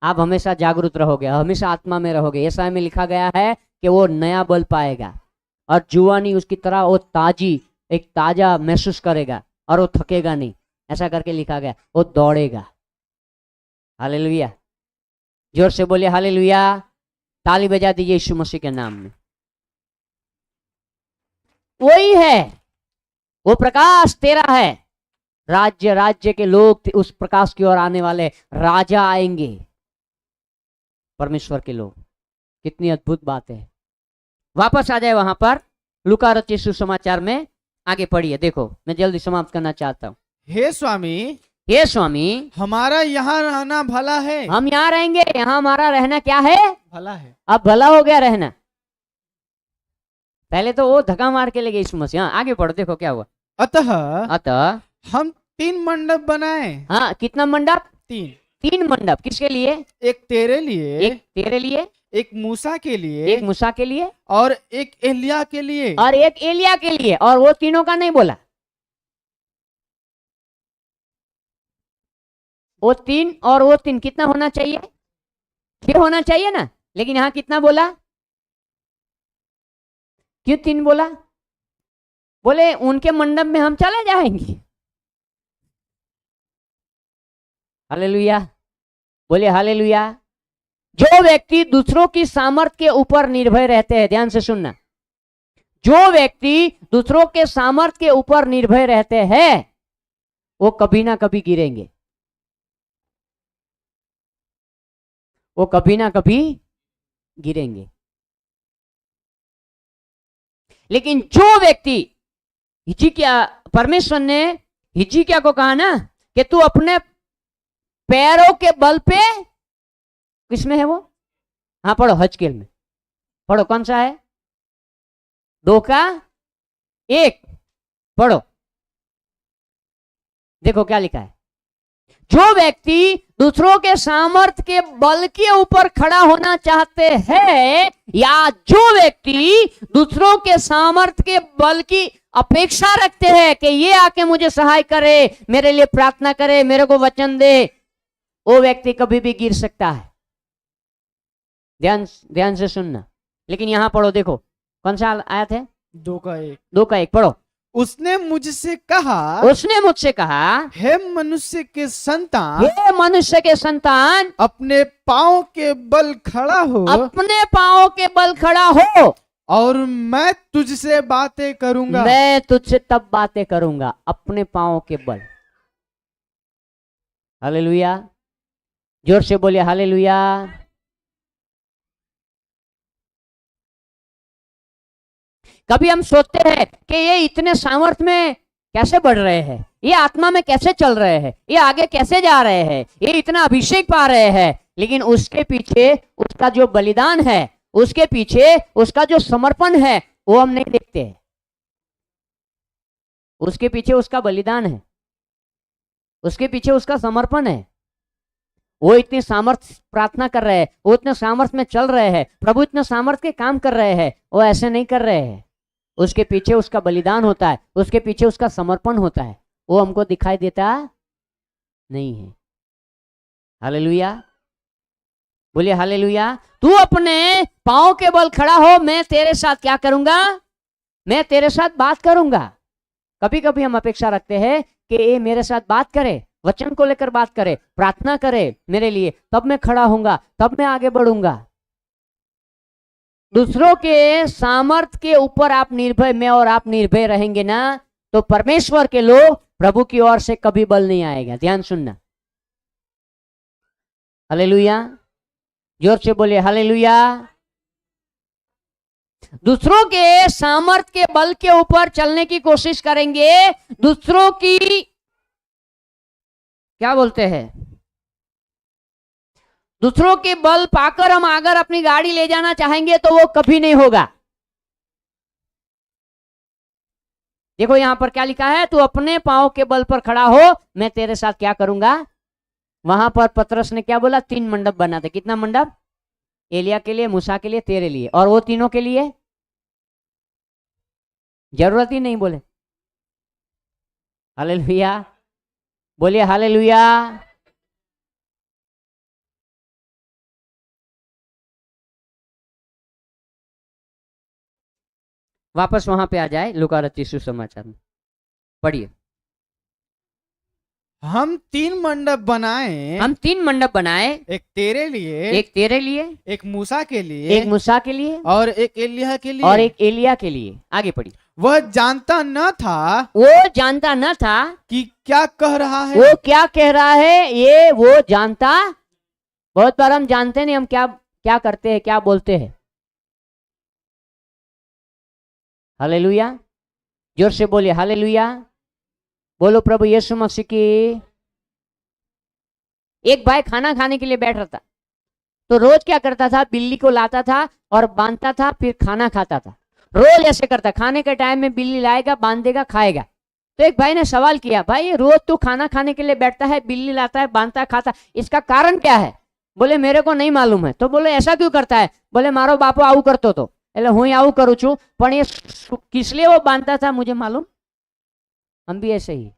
आप हमेशा जागरूक रहोगे, हमेशा आत्मा में रहोगे। यशाया में लिखा गया है कि वो नया बल पाएगा और जुआनी उसकी तरह वो ताजी, एक ताजा महसूस करेगा और वो थकेगा नहीं। ऐसा करके लिखा गया, वो दौड़ेगा। हालेलुया, जोर से बोलिए हालेलुया। ताली बजा दीजिए यीशु मसीह के नाम में। वही है, वो प्रकाश तेरा है। राज्य राज्य के लोग उस प्रकाश की ओर आने वाले, राजा आएंगे, परमेश्वर के लोग। कितनी अद्भुत बात है। वापस आ जाए वहां पर, लूका रचित सुसमाचार में आगे पढ़िए। देखो, मैं जल्दी समाप्त करना चाहता हूं। हे स्वामी, हे स्वामी, हमारा यहाँ रहना भला है। हम यहाँ रहेंगे। यहाँ हमारा रहना क्या है? भला है। अब भला हो गया रहना। पहले तो वो धक्का मार के ले गए यीशु मसीह। आगे पढ़ो, देखो क्या हुआ। अतः अतः हम 3 मंडप बनाए। हाँ, कितना मंडप? 3। 3 मंडप। किसके लिए? एक तेरे लिए, एक तेरे लिए, एक मूसा के लिए, एक मूसा के लिए और एक एलिया के लिए। और एक एलिया के लिए। और वो तीनों का नहीं बोला, वो 3 और वो 3 कितना होना चाहिए? 6 होना चाहिए ना। लेकिन यहां कितना बोला? क्यों 3 बोला? बोले उनके मंडप में हम चले जाएंगे। हालेलुया, बोले हालेलुया। जो व्यक्ति दूसरों की सामर्थ्य के ऊपर निर्भर रहते हैं, ध्यान से सुनना, जो व्यक्ति दूसरों के सामर्थ्य के ऊपर निर्भर रहते हैं वो कभी ना कभी गिरेंगे, वो कभी ना कभी गिरेंगे। लेकिन जो व्यक्ति, हिजकिय्याह, परमेश्वर ने हिजकिय्याह को कहा ना कि तू अपने पैरों के बल पे, किसमें है वो? हाँ पढ़ो, हजकेल में पढ़ो। कौन सा है? 2:1 पढ़ो, देखो क्या लिखा है। जो व्यक्ति दूसरों के सामर्थ्य के बल के ऊपर खड़ा होना चाहते हैं, या जो व्यक्ति दूसरों के सामर्थ्य के बल की अपेक्षा रखते हैं कि ये आके मुझे सहाय करे, मेरे लिए प्रार्थना करे, मेरे को वचन दे, वो व्यक्ति कभी भी गिर सकता है। ध्यान से सुनना। लेकिन यहां पढ़ो, देखो कौन सा आयत है? 2:1 पढ़ो। उसने मुझसे कहा, उसने मुझसे कहा, हे मनुष्य के संतान, हे मनुष्य के संतान, अपने पांव के बल खड़ा हो, अपने पांव के बल खड़ा हो, और मैं तुझसे बातें करूंगा। मैं तुझसे तब बातें करूंगा, अपने पांव के बल। हालेलुया, जोर से बोलिए हालेलुया। कभी हम सोचते हैं कि ये इतने सामर्थ्य में कैसे बढ़ रहे हैं, ये आत्मा में कैसे चल रहे हैं, ये आगे कैसे जा रहे हैं, ये इतना अभिषेक पा रहे हैं। लेकिन उसके पीछे उसका जो बलिदान है, उसके पीछे उसका जो समर्पण है, वो हम नहीं देखते हैं। उसके पीछे उसका बलिदान है, उसके पीछे उसका समर्पण है। वो इतनी सामर्थ्य प्रार्थना कर रहे हैं, वो इतने सामर्थ्य में चल रहे हैं, प्रभु इतने सामर्थ्य के काम कर रहे हैं, वो ऐसे नहीं कर रहे हैं। उसके पीछे उसका बलिदान होता है, उसके पीछे उसका समर्पण होता है, वो हमको दिखाई देता नहीं है। हालेलुया, बोलिए हालेलुया। तू अपने पांव के बल खड़ा हो, मैं तेरे साथ क्या करूंगा? मैं तेरे साथ बात करूंगा। कभी कभी हम अपेक्षा रखते हैं कि ये मेरे साथ बात करे, वचन को लेकर बात करे, प्रार्थना करे मेरे लिए, तब मैं खड़ा होऊंगा, तब मैं आगे बढ़ूंगा। दूसरों के सामर्थ्य के ऊपर आप निर्भय, मैं और आप निर्भय रहेंगे ना, तो परमेश्वर के लोग, प्रभु की ओर से कभी बल नहीं आएगा। ध्यान सुनना। हालेलुया, जोर से बोलिए हालेलुया। दूसरों के सामर्थ्य के बल के ऊपर चलने की कोशिश करेंगे, दूसरों की क्या बोलते हैं, दूसरों के बल पाकर हम अगर अपनी गाड़ी ले जाना चाहेंगे तो वो कभी नहीं होगा। देखो यहां पर क्या लिखा है, तू अपने पांव के बल पर खड़ा हो, मैं तेरे साथ क्या करूंगा। वहां पर पतरस ने क्या बोला? 3 मंडप बनाते। कितना मंडप? एलिया के लिए, मूसा के लिए, तेरे लिए, और वो तीनों के लिए जरूरत ही नहीं। बोले हालेलुया, बोलिए हालेलुया। वापस वहां पे आ जाए, लूका रचित सुसमाचार में पढ़िए। हम 3 मंडप बनाए, हम 3 मंडप बनाए, एक तेरे लिए, एक तेरे लिए, एक मूसा के लिए, एक मूसा के लिए, और एक एलिया के लिए, और एक एलिया के लिए। आगे पढ़िए। वह जानता न था, वो जानता न था कि क्या कह रहा है। वो क्या कह रहा है, ये वो जानता। बहुत बार हम जानते नहीं हम क्या क्या करते हैं, क्या बोलते हैं। हालेलुया, जोर से बोलिए हालेलुया। बोलो प्रभु यीशु मसीह की। एक भाई खाना खाने के लिए बैठ रहा था, तो रोज क्या करता था, बिल्ली को लाता था और बांधता था, फिर खाना खाता था। रोज ऐसे करता, खाने के टाइम में बिल्ली लाएगा, बांधेगा, खाएगा। तो एक भाई ने सवाल किया, भाई रोज तू खाना खाने के लिए बैठता है, बिल्ली लाता है, बांधता है, खाता, इसका कारण क्या है? बोले मेरे को नहीं मालूम है। तो बोले ऐसा क्यों करता है? बोले मारो बापो आવું करतो तो, એટલે હું આવું કરું છું, પણ ये किस लिए वो बांधता था मुझे मालूम। हम भी ऐसे ही,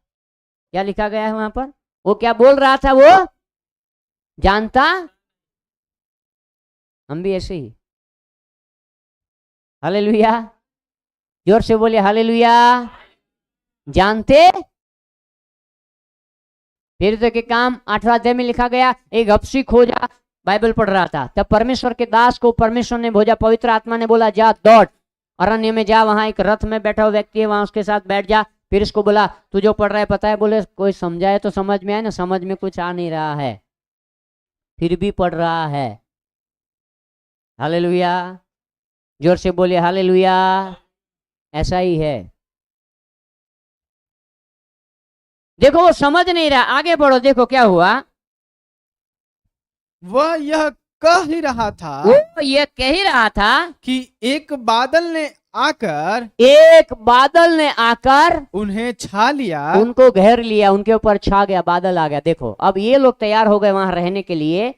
क्या लिखा गया है वहां पर, वो क्या बोल रहा था वो जानता, हम भी ऐसे ही। हालेलुया, जोर से बोलिए हालेलुया। जानते फिर तो के काम 8वां अध्याय में लिखा गया, एक हबशी खोजा, बाइबल पढ़ रहा था, तब परमेश्वर के दास को परमेश्वर ने भेजा, पवित्र आत्मा ने बोला जा दौड़ अरण्य में जा, वहां एक रथ में बैठा हुआ व्यक्ति है, वहां उसके साथ बैठ जा। फिर इसको बोला तू जो पढ़ रहा है पता है? बोले कोई समझाए तो समझ में आए ना, समझ में कुछ आ नहीं रहा है, फिर भी पढ़ रहा है। हालेलुया, जोर से बोलिए हालेलुया। ऐसा ही है, देखो वो समझ नहीं रहा, आगे बढ़ो, देखो क्या हुआ। वह यह कह ही रहा था, वो ये कह ही रहा था कि एक बादल ने आकर उन्हें छा लिया, उनको घेर लिया, उनके ऊपर छा गया, बादल आ गया। देखो अब ये लोग तैयार हो गए वहां रहने के लिए।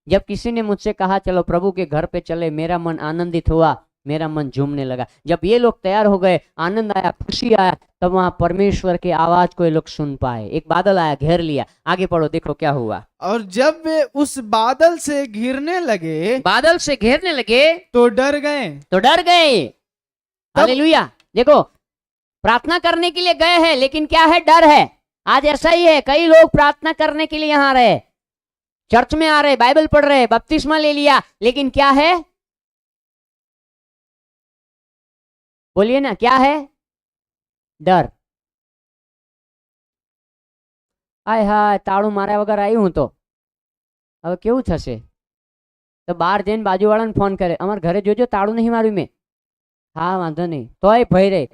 जब किसी ने मुझसे कहा चलो प्रभु के घर पे चले, मेरा मन आनंदित हुआ, मेरा मन झूमने लगा। जब ये लोग तैयार हो गए, आनंद आया, खुशी आया, तब वहां परमेश्वर की आवाज को ये लोग सुन पाए। एक बादल आया, घेर लिया। आगे पढ़ो, देखो क्या हुआ। और जब वे उस बादल से घिरने लगे, बादल से घेरने लगे तो डर गए। हालेलुया, देखो प्रार्थना करने के लिए गए हैं, लेकिन क्या है? डर है। आज ऐसा ही है, कई लोग प्रार्थना करने के लिए यहाँ रहे, चर्च में आ रहे, बाइबल पढ़ रहे, बपतिस्मा ले लिया, लेकिन क्या है? बोलिए ना, क्या है? डर। आय हाय, ताळू मार्या वगर आई हूं तो હવે કેવું થશે? તો બહાર જઈને બાજુવાળાને ફોન કરે, અમારા ઘરે જોજો તાળું નહીં માર્યું મેં। हाँ वांधो नहीं, तोय भय रे।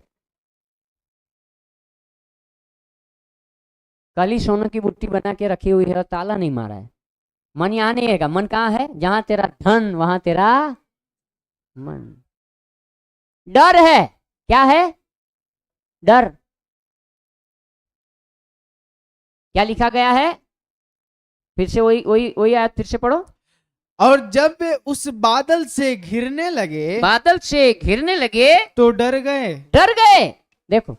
कल ही सोने की बुट्टी बना के रखी हुई है और ताला नहीं मारा है। मन यहाँ नहीं है, मन कहाँ है? जहां तेरा धन वहां तेरा मन। डर है, क्या है? डर। क्या लिखा गया है? फिर से वही वही वही आयत फिर से पढ़ो। और जब वे उस बादल से घिरने लगे, बादल से घिरने लगे तो डर गए। देखो,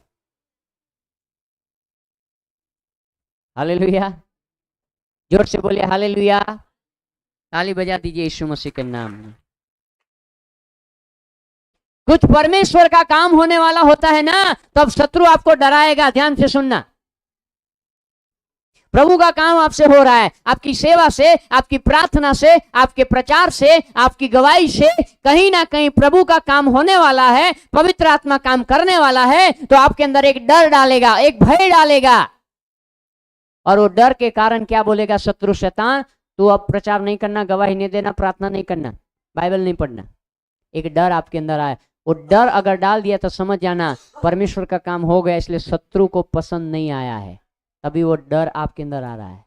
हालेलुया, जोर से बोलिए हालेलुया। ताली बजा दीजिए यीशु मसीह के नाम में। कुछ परमेश्वर का काम होने वाला होता है ना, तब शत्रु आपको डराएगा। ध्यान से सुनना, प्रभु का काम आपसे हो रहा है, आपकी सेवा से, आपकी प्रार्थना से, आपके प्रचार से, आपकी गवाही से कहीं ना कहीं प्रभु का काम होने वाला है, पवित्र आत्मा काम करने वाला है, तो आपके अंदर एक डर डालेगा, एक भय डालेगा। और वो डर के कारण क्या बोलेगा शत्रु शैतान? तू अब प्रचार नहीं करना, गवाही नहीं देना, प्रार्थना नहीं करना, बाइबल नहीं पढ़ना। एक डर आपके अंदर आया, वो डर अगर डाल दिया तो समझ जाना परमेश्वर का काम हो गया, इसलिए शत्रु को पसंद नहीं आया है, तभी वो डर आपके अंदर आ रहा है।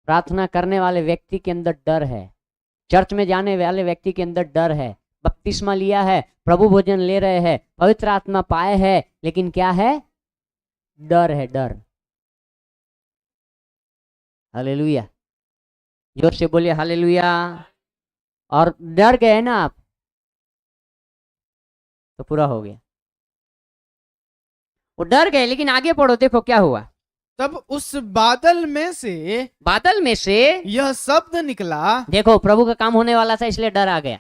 प्रार्थना करने वाले व्यक्ति के अंदर डर है, चर्च में जाने वाले व्यक्ति के अंदर डर है, बपतिस्मा लिया है, प्रभु भोजन ले रहे हैं, पवित्र आत्मा पाए हैं, लेकिन क्या है? डर है, डर। हालेलुया, जोर से बोलिए हालेलुया। और डर गए ना आप तो पूरा हो गया। वो डर गए, लेकिन आगे पढ़ो, देखो क्या हुआ। तब उस बादल में से यह शब्द निकला। देखो प्रभु का काम होने वाला था, इसलिए डर आ गया।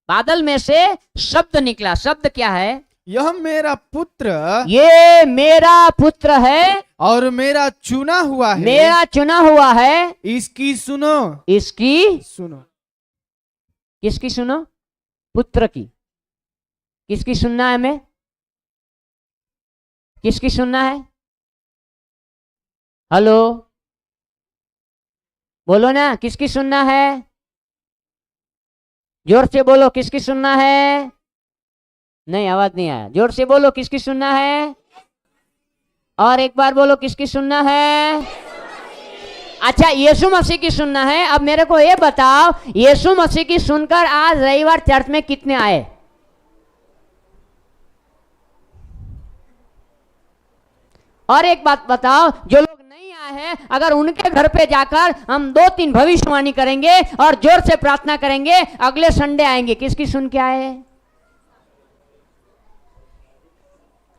बादल में से शब्द निकला। शब्द क्या है? यह मेरा पुत्र, ये मेरा पुत्र है और मेरा चुना हुआ है, मेरा चुना हुआ है, इसकी सुनो। इसकी सुनो। किसकी सुनो? पुत्र की। किसकी सुनना है? हमें किसकी सुनना है? हेलो, बोलो ना, किसकी सुनना है? जोर से बोलो, किसकी सुनना है? नहीं, आवाज नहीं आया। जोर से बोलो, किसकी सुनना है? और एक बार बोलो, किसकी सुनना है? अच्छा, यीशु मसीह की सुनना है। अब मेरे को ये बताओ, यीशु मसीह की सुनकर आज रविवार चर्च में कितने आए? और एक बात बताओ, जो लोग नहीं आए हैं, अगर उनके घर पे जाकर हम 2-3 भविष्यवाणी करेंगे और जोर से प्रार्थना करेंगे, अगले संडे आएंगे, किसकी सुन के आए?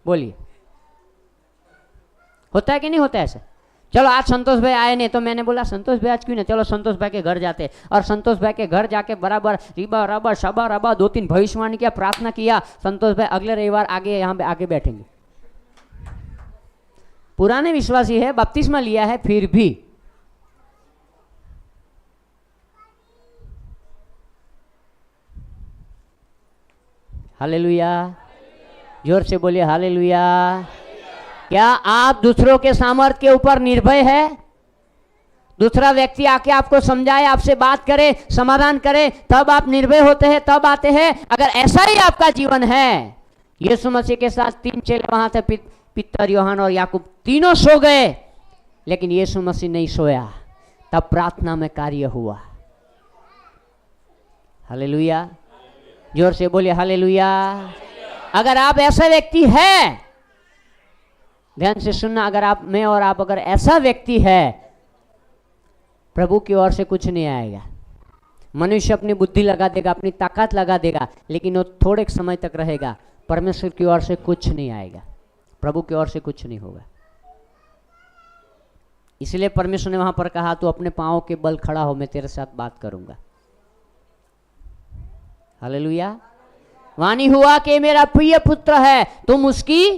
बोलिए, होता है कि नहीं होता है ऐसा? चलो आज संतोष भाई आए नहीं, तो मैंने बोला संतोष भाई आज क्यों नहीं, चलो संतोष भाई के घर जाते, और संतोष भाई के घर जाके बराबर रिबा रबा शबा रबा 2-3 भविष्यवाणी किया, प्रार्थना किया, संतोष भाई अगले रविवार आगे यहाँ पे आके बैठेंगे। पुराने विश्वासी है, बपतिस्मा लिया है, फिर भी हालेलुया, जोर से बोलिए हालेलुया। क्या आप दूसरों के सामर्थ्य के ऊपर निर्भय है? दूसरा व्यक्ति आके आपको समझाए, आपसे बात करे, समाधान करे, तब आप निर्भय होते हैं, तब आते हैं। अगर ऐसा ही आपका जीवन है, यीशु मसीह के साथ 3 चेले वहां थे, पीतर, यूहन्ना और याकूब, तीनों सो गए, लेकिन यीशु मसीह नहीं सोया, तब प्रार्थना में कार्य हुआ। हालेलुया, जोर से बोलिए हालेलुया। अगर आप ऐसा व्यक्ति है, ध्यान से सुनना, अगर आप, मैं और आप अगर ऐसा व्यक्ति है, प्रभु की ओर से कुछ नहीं आएगा। मनुष्य अपनी बुद्धि लगा देगा, अपनी ताकत लगा देगा, लेकिन वो थोड़े समय तक रहेगा। परमेश्वर की ओर से कुछ नहीं आएगा, प्रभु की ओर से कुछ नहीं होगा। इसलिए परमेश्वर ने वहां पर कहा, तू अपने पांवों के बल खड़ा हो, मैं तेरे साथ बात करूंगा। हालेलुया। वाणी हुआ कि मेरा प्रिय पुत्र है, तुम उसकी,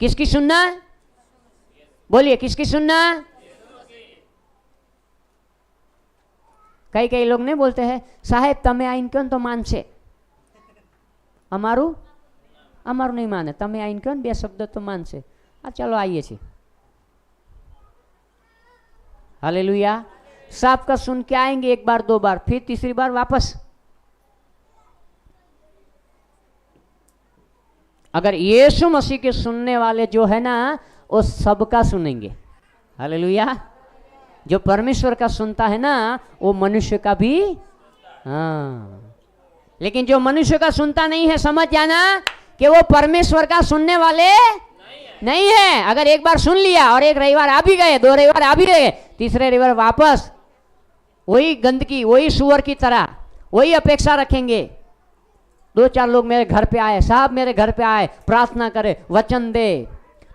किसकी सुनना? बोलिए, किसकी सुनना? कई कई लोग नहीं बोलते हैं, साहेब तमे आइन क्यों तो मान से, અમારું नहीं माने, तमे आइन क्यों 2 शब्द तो मान से। चलो आइए छी। हालेलुया। साफ का सुन के आएंगे 1 बार 2 बार, फिर तीसरी बार वापस। अगर यीशु मसीह के सुनने वाले जो है ना, वो सबका सुनेंगे। हालेलुया। जो परमेश्वर का सुनता है ना, वो मनुष्य का भी, हाँ। लेकिन जो मनुष्य का सुनता नहीं है, समझ जाना कि वो परमेश्वर का सुनने वाले नहीं है। अगर एक बार सुन लिया और 1 रविवार आ भी गए, 2 रविवार आ भी गए, तीसरे रविवार वापस वही गंदगी, वही सुअर की तरह, वही अपेक्षा रखेंगे। 2-4 लोग मेरे घर पे आए, साहब मेरे घर पे आए, प्रार्थना करे, वचन दे,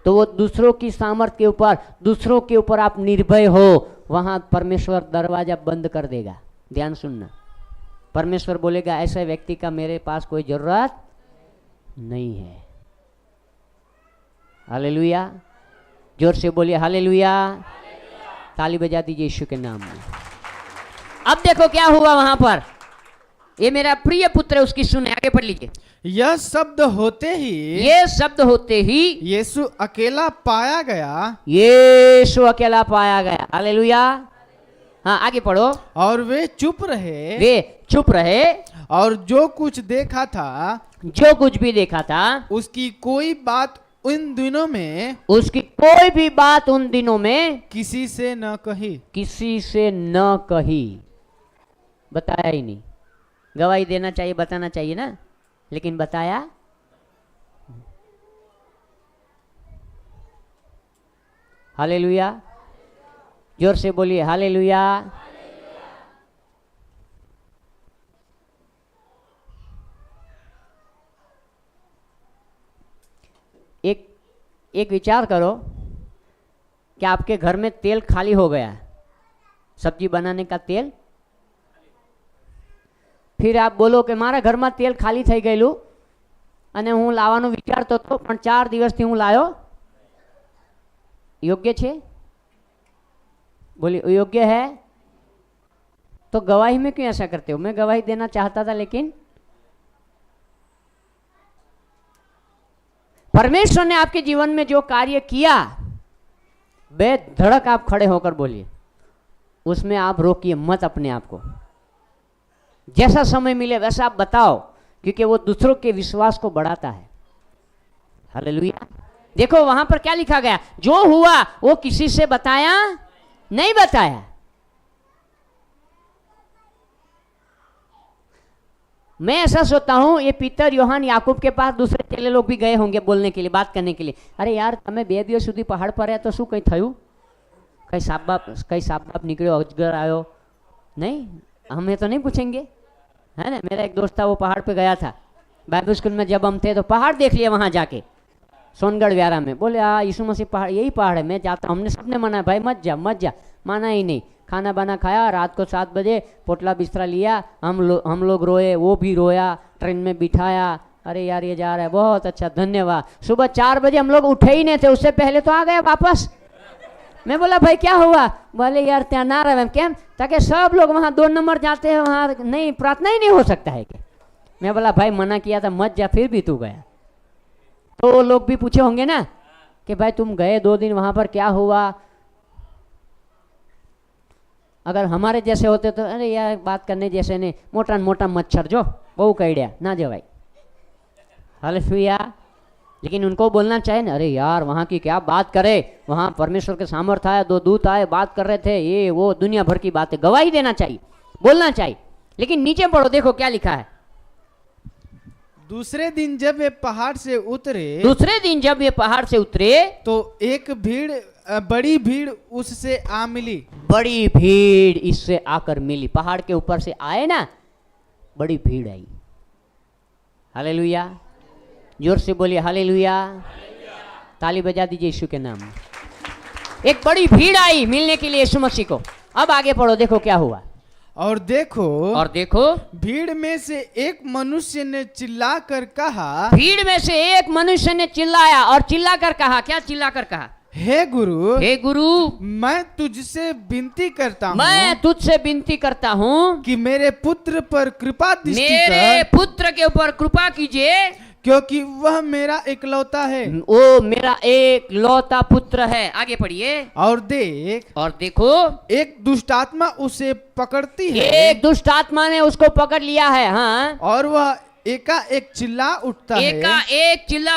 तो वो दूसरों की सामर्थ्य के ऊपर, दूसरों के ऊपर आप निर्भय हो, वहां परमेश्वर दरवाजा बंद कर देगा। ध्यान सुनना, परमेश्वर बोलेगा ऐसे व्यक्ति का मेरे पास कोई जरूरत नहीं है। हालेलुया। जोर से बोलिए हालेलुया। ताली बजा दीजिए यीशु के नाम में। अब देखो क्या हुआ वहां पर, ये मेरा प्रिय पुत्र है, उसकी सुने। आगे पढ़ लीजिए। यह शब्द होते ही, ये शब्द होते ही यीशु अकेला पाया गया। यीशु अकेला पाया गया। हालेलुया। हाँ आगे पढ़ो। और वे चुप रहे, वे चुप रहे, और जो कुछ देखा था, जो कुछ भी देखा था, उसकी कोई बात उन दिनों में, उसकी कोई भी बात उन दिनों में किसी से न कही, किसी से न कही। बताया ही नहीं। गवाही देना चाहिए, बताना चाहिए ना, लेकिन बताया। हालेलुया। जोर से बोलिए हालेलुया। एक विचार करो कि आपके घर में तेल खाली हो गया, सब्जी बनाने का तेल, फिर आप बोलो कि मारा घરમાં તેલ ખાલી થઈ ગયેલું અને હું લાવવાનો વિચારતો હતો પણ 4 દિવસથી હું લાયો। યોગ્ય છે? बोलिए योग्य है? तो गवाही में क्यों ऐसा करते हो? मैं गवाही देना चाहता था, लेकिन परमेश्वर ने आपके जीवन में जो कार्य किया, बेधड़क आप खड़े होकर बोलिए, उसमें आप रोकिए मत अपने आप को। जैसा समय मिले वैसा आप बताओ, क्योंकि वो दूसरों के विश्वास को बढ़ाता है। हालेलुया। देखो वहां पर क्या लिखा गया, जो हुआ वो किसी से बताया नहीं, बताया। मैं ऐसा सोचता हूँ ये पीतर योहान याकूब के पास दूसरे चेले लोग भी गए होंगे बोलने के लिए, बात करने के लिए। अरे यार તમે 2 દિવસ સુધી પહાડ પર રહ્યા તો શું કંઈ થયું? કઈ સાપ બાપ निकलो, अजगर आयो? नहीं, हमें तो नहीं पूछेंगे, है ना। मेरा एक दोस्त था, वो पहाड़ पे गया था बाइबल स्कूल में। जब हम थे तो पहाड़ देख लिया वहाँ जाके सोनगढ़ व्यारा में। बोले हाँ यीशु मसीह पहाड़, यही पहाड़ है, मैं जाता हूँ। हमने सबने मना, भाई मत जा। माना ही नहीं। खाना बाना खाया, रात को 7 बजे पोटला बिस्तरा लिया, हम लोग रोए, वो भी रोया, ट्रेन में बिठाया। अरे यार ये जा रहा है, बहुत अच्छा, धन्यवाद। सुबह 4 बजे हम लोग उठे ही नहीं थे, उससे पहले तो आ गए वापस। मैं बोला भाई क्या हुआ? बोले यार त्या ना रहे केम, ताकि सब लोग वहाँ 2 नंबर जाते हैं, वहाँ नहीं प्रार्थना ही नहीं हो सकता है क्या? मैं बोला भाई मना किया था मत जा, फिर भी तू गया। तो वो लोग भी पूछे होंगे ना कि भाई तुम गए 2 दिन वहाँ पर, क्या हुआ? अगर हमारे जैसे होते तो अरे यार बात करने जैसे नहीं, मोटा मच्छर जो बहु कड़िया ना जो भाई, हालेलुया। लेकिन उनको बोलना चाहिए ना, अरे यार वहाँ की क्या बात करे, वहाँ परमेश्वर के सामर्थ्य आए, 2 दूत आए, बात कर रहे थे, ये वो दुनिया भर की बातें, गवाही देना चाहिए, बोलना चाहिए। लेकिन नीचे पढ़ो, देखो क्या लिखा है। दूसरे दिन जब वे पहाड़ से उतरे तो एक बड़ी भीड़ उससे आ मिली। बड़ी भीड़ इससे आकर मिली। पहाड़ के ऊपर से आए ना, बड़ी भीड़ आई। हालेलुया, जोर से बोलिए हालेलुया। ताली बजा दीजिए यीशु के नाम। एक बड़ी भीड़ आई मिलने के लिए यीशु मसीह को। अब आगे पढ़ो, देखो क्या हुआ। और देखो भीड़ में से एक मनुष्य ने चिल्लाकर कहा। भीड़ में से एक मनुष्य ने चिल्लाया और चिल्लाकर कहा, क्या चिल्लाकर कहा? हे गुरु, मैं तुझसे विनती करता हूँ कि मेरे पुत्र पर कृपा दृष्टि कर। मेरे पुत्र के ऊपर कृपा कीजिए, क्योंकि वह मेरा इकलौता है। वो मेरा एकलौता पुत्र है। आगे पढ़िए। और देखो एक दुष्टात्मा उसे पकड़ती है। एक दुष्टात्मा ने उसको पकड़ लिया है। हाँ, और वह एकाएक चिल्ला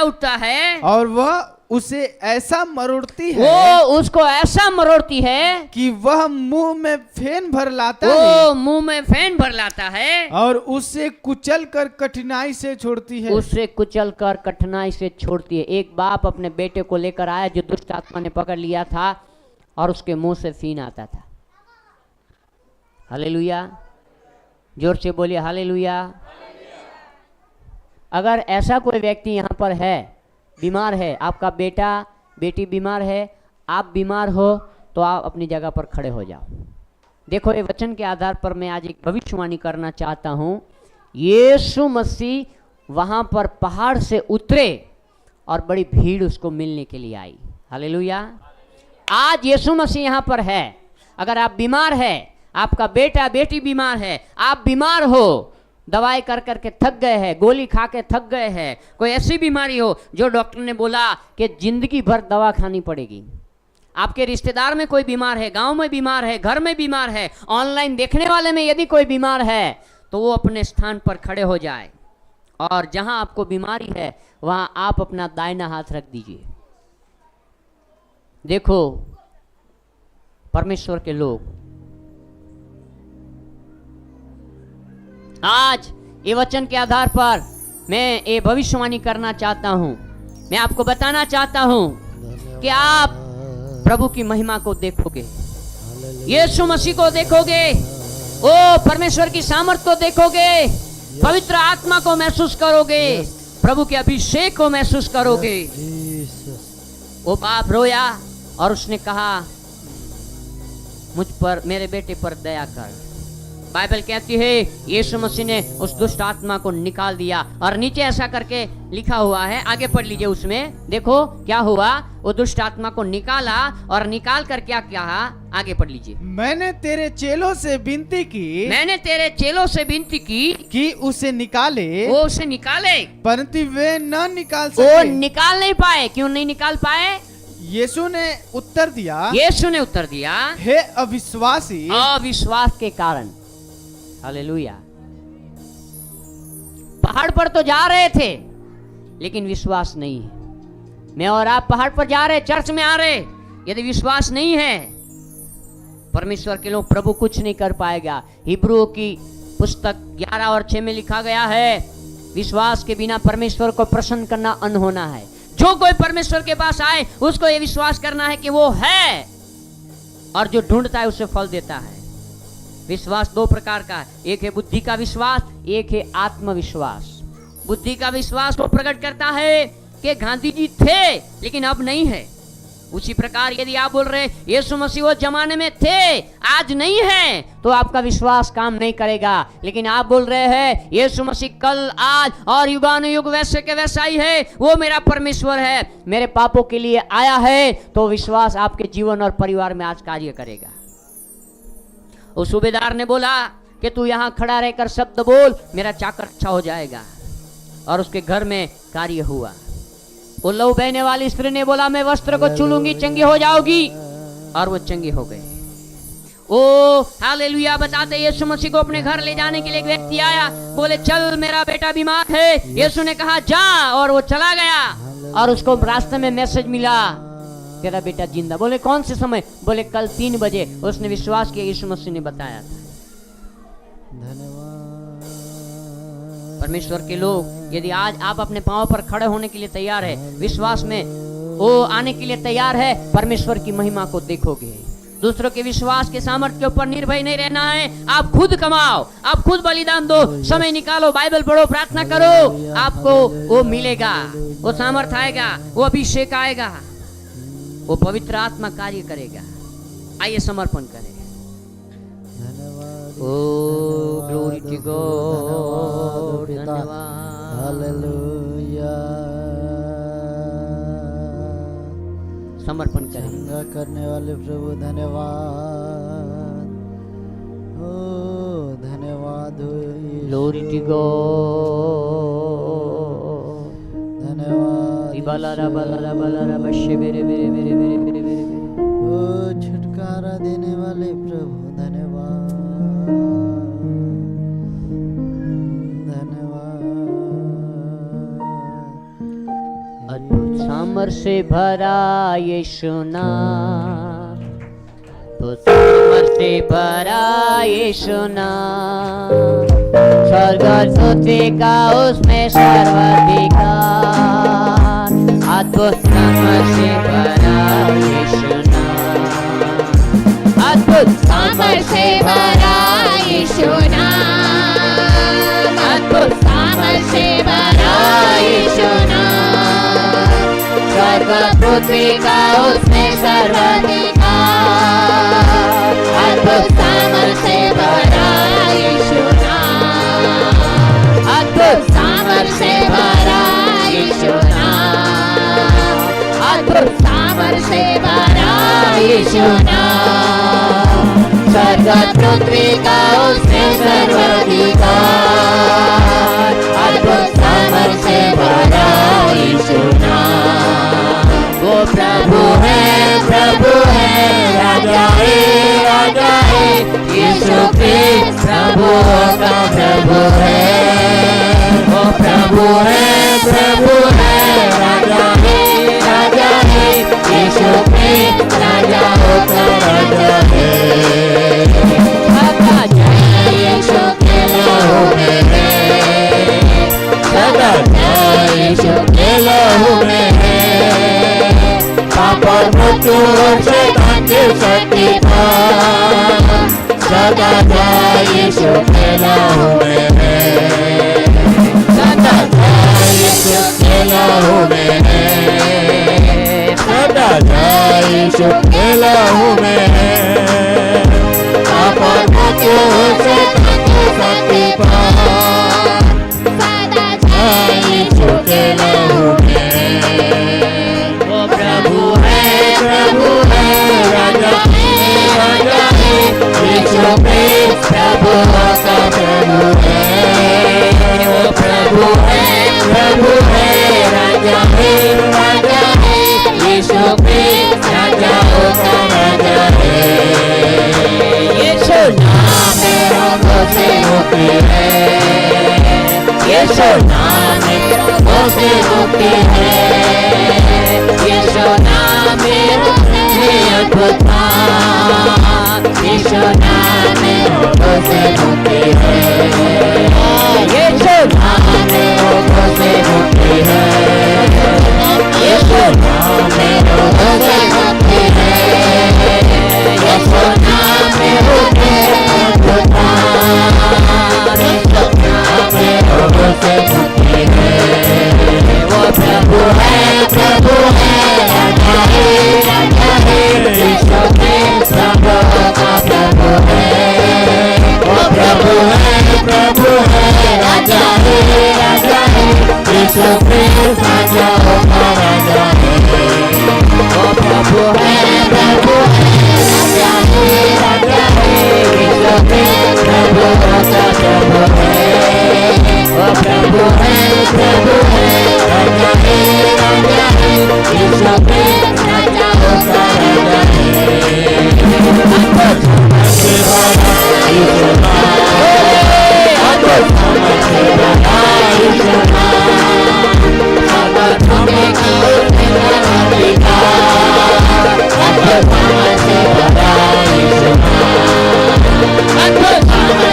उठता है। और वह उसे ऐसा मरोड़ती है, वो उसको ऐसा मरोड़ती है कि वह मुंह में फेन भर लाता है और उससे कुचल कर कठिनाई से छोड़ती है। एक बाप अपने बेटे को लेकर आया जो दुष्ट आत्मा ने पकड़ लिया था और उसके मुंह से फेन आता था। हालेलुया, जोर से बोलिए हालेलुया। अगर ऐसा कोई व्यक्ति यहाँ पर है, बीमार है, आपका बेटा बेटी बीमार है, आप बीमार हो, तो आप अपनी जगह पर खड़े हो जाओ। देखो ये वचन के आधार पर मैं आज एक भविष्यवाणी करना चाहता हूँ। यीशु मसीह वहाँ पर पहाड़ से उतरे और बड़ी भीड़ उसको मिलने के लिए आई। हालेलुया। आज यीशु मसीह यहाँ पर है। अगर आप बीमार है, आपका बेटा बेटी बीमार है, आप बीमार हो, दवाई कर करके थक गए हैं, गोली खा के थक गए हैं, कोई ऐसी बीमारी हो जो डॉक्टर ने बोला कि जिंदगी भर दवा खानी पड़ेगी, आपके रिश्तेदार में कोई बीमार है, गांव में बीमार है, घर में बीमार है, ऑनलाइन देखने वाले में यदि कोई बीमार है, तो वो अपने स्थान पर खड़े हो जाए और जहां आपको बीमारी है वहां आप अपना दाहिना हाथ रख दीजिए। देखो परमेश्वर के लोग, आज ये वचन के आधार पर मैं ये भविष्यवाणी करना चाहता हूं। मैं आपको बताना चाहता हूं कि आप प्रभु की महिमा को देखोगे, यीशु मसीह को देखोगे, ओ परमेश्वर की सामर्थ को देखोगे, पवित्र आत्मा को महसूस करोगे, प्रभु के अभिषेक को महसूस करोगे। वो बाप रोया और उसने कहा मुझ पर, मेरे बेटे पर दया कर। बाइबल कहती है यीशु मसीह ने उस दुष्ट आत्मा को निकाल दिया और नीचे ऐसा करके लिखा हुआ है, आगे पढ़ लीजिए। उसमें देखो क्या हुआ, वो दुष्ट आत्मा को निकाला और निकाल कर क्या कहा, आगे पढ़ लीजिए। मैंने तेरे चेलों से विनती की कि उसे निकाले, वो उसे निकाले, परंतु वे न निकाल सके। वो निकाल नहीं पाए। क्यों नहीं निकाल पाए? यीशु ने उत्तर दिया, हे अविश्वासी, अविश्वास के कारण। हालेलुया। पहाड़ पर तो जा रहे थे लेकिन विश्वास नहीं है। मैं और आप पहाड़ पर जा रहे, चर्च में आ रहे, यदि विश्वास नहीं है, परमेश्वर के लोग, प्रभु कुछ नहीं कर पाएगा। हिब्रुओं की पुस्तक 11 और 6 में लिखा गया है, विश्वास के बिना परमेश्वर को प्रसन्न करना अनहोना है। जो कोई परमेश्वर के पास आए उसको ये विश्वास करना है कि वो है, और जो ढूंढता है उसे फल देता है। विश्वास दो प्रकार का है, एक है बुद्धि का विश्वास, एक है आत्मविश्वास। बुद्धि का विश्वास वो प्रकट करता है कि गांधी जी थे लेकिन अब नहीं है। उसी प्रकार यदि आप बोल रहे यीशु मसीह वो जमाने में थे आज नहीं है, तो आपका विश्वास काम नहीं करेगा। लेकिन आप बोल रहे हैं यीशु मसीह कल आज और युगानुयुग वैसे के वैसा ही है, वो मेरा परमेश्वर है, मेरे पापों के लिए आया है, तो विश्वास आपके जीवन और परिवार में आज कार्य करेगा। उस सूबेदार ने बोला कि तू यहाँ खड़ा रहकर शब्द बोल, मेरा चाकर अच्छा हो जाएगा, और उसके घर में कार्य हुआ। वो लहू बहने वाली स्त्री ने बोला मैं वस्त्र को छूलूंगी, चंगी हो जाओगी, और वो चंगी हो गई। ओ हालेलुया बताते यीशु मसीह को अपने घर ले जाने के लिए एक व्यक्ति आया, बोले चल मेरा बेटा बीमार है। यीशु ने कहा जा, और वो चला गया, और उसको रास्ते में मैसेज मिला तेरा बेटा जिंदा। बोले कौन से समय? बोले कल 3 बजे। उसने विश्वास किया, यीशु मसीह ने बताया था। परमेश्वर के लोग, यदि आज आप अपने पांव पर खड़े होने के लिए तैयार है, विश्वास में वो आने के लिए तैयार है, परमेश्वर की महिमा को देखोगे। दूसरों के विश्वास के सामर्थ्य के ऊपर निर्भय नहीं रहना है। आप खुद कमाओ, आप खुद बलिदान दो, समय निकालो, बाइबल पढ़ो, प्रार्थना करो, आपको वो मिलेगा, वो सामर्थ्य आएगा, वो अभिषेक आएगा, वो पवित्र आत्मा कार्य करेगा। आइए समर्पण करें। ओ ग्लोरी टू गॉड, धन्यवाद, हालेलुया। समर्पण करें। चंगा करने वाले प्रभु धन्यवाद, ओ धन्यवाद हो यीशु। ग्लोरी टू गॉड, धन्यवाद बलारा बलारा बलारा बशे बेरे बेरे बेरे बेरे बेरे बेरे बेरे। ओ छुटकारा देने वाले प्रभु धन्यवाद, धन्यवाद। अद्भुत सामर्थ से भरा यीशु नाम, अद्भुत सामर्थ से भरा यीशु नाम, स्वर्ग और पृथ्वी का उसमें सर्वाधिकार। अद्भुत सामर्थ से भरा यीशु नाम, अद्भुत सामर्थ से भरा यीशु नाम, अद्भुत सामर्थ से भरा यीशु नाम, स्वर्ग पृथ्वी का उसमें सर्वाधिकार। अद्भुत सामर्थ से भरा यीशु नाम, अद्भुत सामर्थ से भरा यीशु नाम, अद्भुत सामर्थ से भरा यीशु नाम, स्वर्ग पृथ्वी का उसमें सर्वाधिकार। अद्भुत सामर्थ से भरा यीशु नाम, वो प्रभु है, राजा है, यीशु क्रिस्त प्रभु का प्रभु है। वो प्रभु है, राजा है, यीशु क्रिस्त राजाओं का राजा है। सदा जय यीशु के लहू में है, सदा जय यीशु के लहू में है। पाप और मृत्यु और शैतान की शक्ति पर, सदा जय यीशु के लहू में है, सदा जय यीशु के लहू में है, सदा जय यीशु के लहू में है। पाप और मृत्यु और शैतान की शक्ति पर, सदा जय यीशु के लहू में है। वो प्रभु है, राजा है, यीशु क्रिस्त प्रभु का प्रभु है। वो प्रभु है, राजा है, यीशु क्रिस्त राजाओं का राजा है। यीशु नाम में रोगों से मुक्ति है, यीशु नाम में रोगों से मुक्ति है, यीशु नाम में अद्भुत नाम, यीशु नाम में रोगों से मुक्ति है, यीशु नाम में रोगों से मुक्ति है, यीशु नाम में रोगों से मुक्ति है, यीशु नाम में मुक्ति है, अद्भुत नाम, यीशु नाम में रोगों से मुक्ति है, वो प्रभु है, राजा है, यीशु कृष्ण प्रभु का प्रभु है, वो प्रभु है, राजा है, यीशु कृष्ण राजाओं का राजा है, वो प्रभु है, राजा है, यीशु कृष्ण प्रभु का प्रभु है, वो प्रभु है, राजा है, यीशु कृष्ण राजाओं का राजा है, अद्भुत से भरा यीशु नाम, अद्भुत से भरा यीशु नाम, अद्भुत का अधिकार, अद्भुत से भरा यीशु नाम, अद्भुत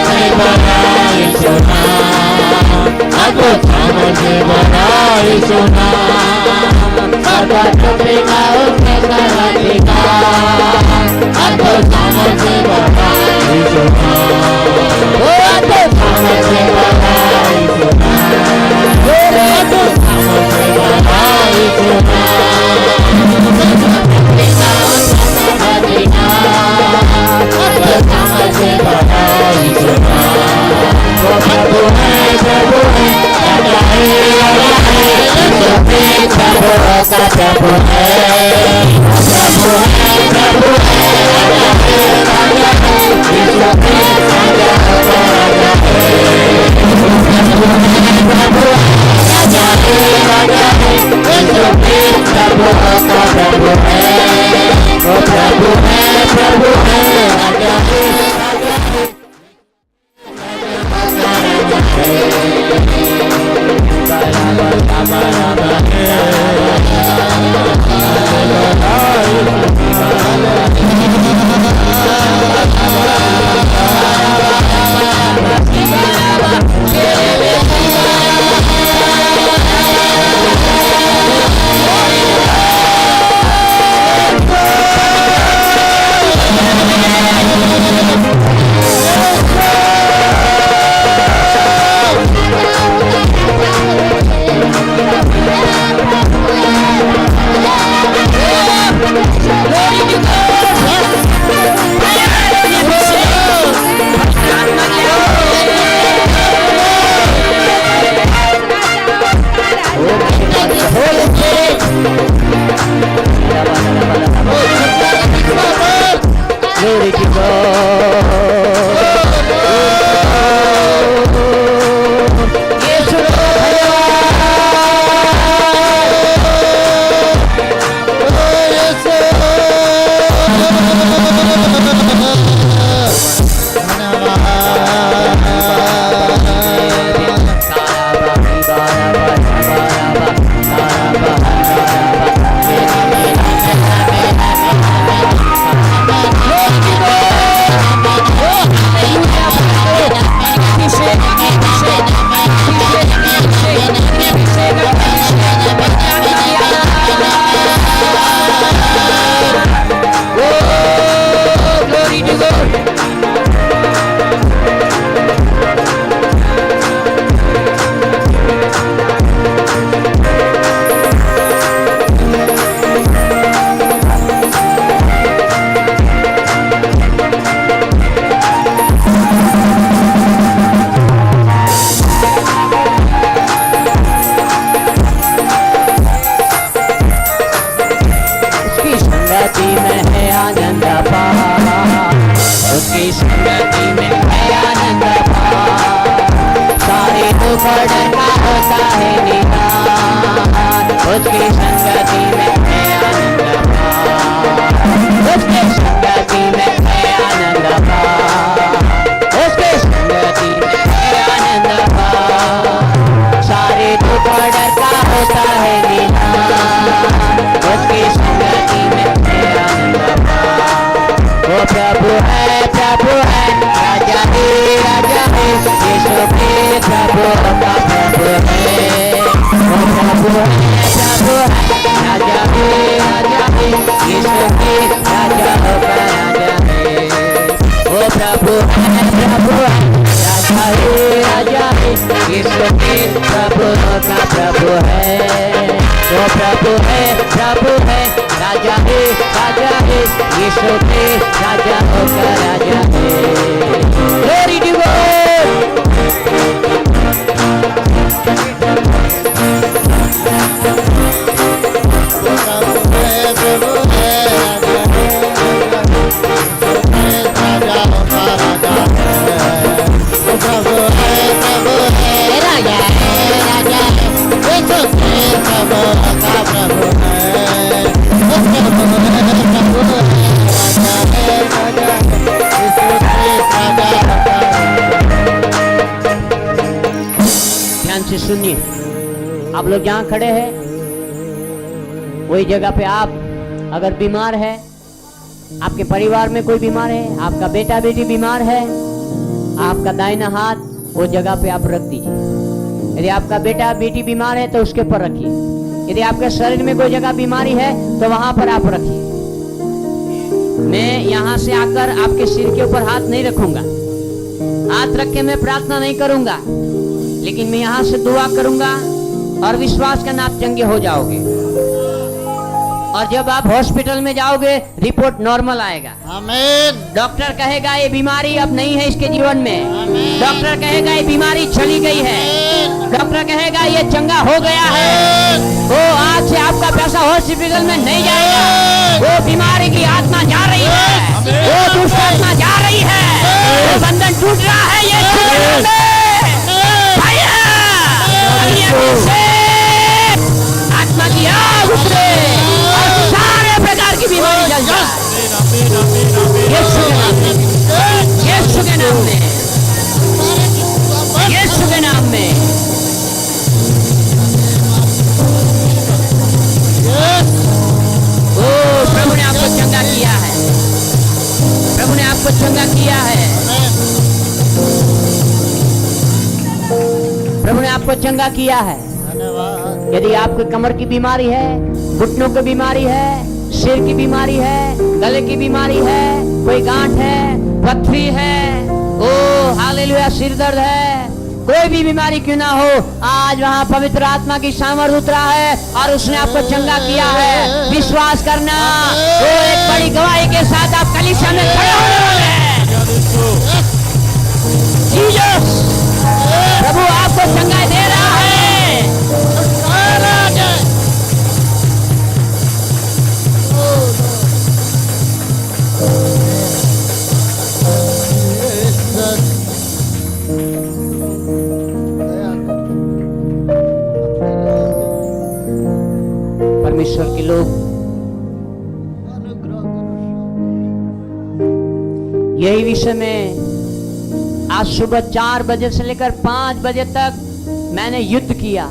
से भरा यीशु नाम, अद्भुत से भरा यीशु नाम, अद्भुत का अधिकार, अद्भुत से भरा यीशु नाम, ओ अद्भुत से भरा यीशु नाम, ओ अद्भुत से भरा यीशु नाम, अद्भुत से भरा यीशु नाम, वो प्रभु है, राजा है, यीशु कृष्ण प्रभु का प्रभु है, प्रभु है, राजा है, यीशु कृष्ण राजाओं का राजा है, प्रभु है, राजा है, यीशु कृष्ण प्रभु का प्रभु है, वो प्रभु है, राजा है, Glory to God. Yes, उसकी संगति में है आनंद पार, उसकी संगति में है आनंद पार, उसकी संगति में है आनंद पार। सारे दुख डर का होता है निदान, उसकी संगति में है आनंद पार। प्रभु है राजा है यीशु के राजा होकर राजा है। ओ प्रभु है राजा है यीशु के प्रभु का प्रभु है। ओ प्रभु है राजा है यीशु के राजा होकर राजा है। Glory to God। ध्यान से सुनिए, आप लोग जहाँ खड़े हैं वही जगह पे आप अगर बीमार है, आपके परिवार में कोई बीमार है, आपका बेटा बेटी बीमार है, आपका दाहिना हाथ वो जगह पे आप रख दीजिए। यदि आपका बेटा बेटी बीमार है तो उसके ऊपर रखिए। यदि आपके शरीर में कोई जगह बीमारी है तो वहां पर आप रखिए। मैं यहां से आकर आपके सिर के ऊपर हाथ नहीं रखूंगा, हाथ रख के मैं प्रार्थना नहीं करूंगा, लेकिन मैं यहां से दुआ करूंगा और विश्वास करना आप चंगे हो जाओगे। और जब आप हॉस्पिटल में जाओगे रिपोर्ट नॉर्मल आएगा। आमीन। डॉक्टर कहेगा ये बीमारी अब नहीं है इसके जीवन में। डॉक्टर कहेगा ये बीमारी चली गई है। डॉक्टर कहेगा ये चंगा हो गया है। वो आज से आपका पैसा हॉस्पिटल में नहीं जाएगा। वो बीमारी की आत्मा जा रही है, वो दुष्ट आत्मा जा रही है, वो बंधन टूट रहा है। ये आत्मा की आग उतरे और सारे प्रकार की बीमारी जल जाए। यीशु के नाम में, यीशु के नाम में, यीशु के नाम में। ओ प्रभु ने आपको चंगा किया है, प्रभु ने आपको चंगा किया है, प्रभु ने आपको चंगा किया है। यदि आपको कमर की बीमारी है, घुटनों की बीमारी है, सिर की बीमारी है, गले की बीमारी है, कोई गांठ है, पथरी है, ओ हालेलुया, सिर दर्द है, कोई भी बीमारी क्यों ना हो, आज वहाँ पवित्र आत्मा की सामर्थ उतरा है और उसने आपको चंगा किया है। विश्वास करना, वो एक बड़ी गवाही के साथ आप कलीसिया में खड़े होने वाले हैं। जीसस, प्रभु आपको चंगाई दे रहा है। परमेश्वर के लोग, यही विषय में आज सुबह 4 बजे से लेकर 5 बजे तक मैंने युद्ध किया।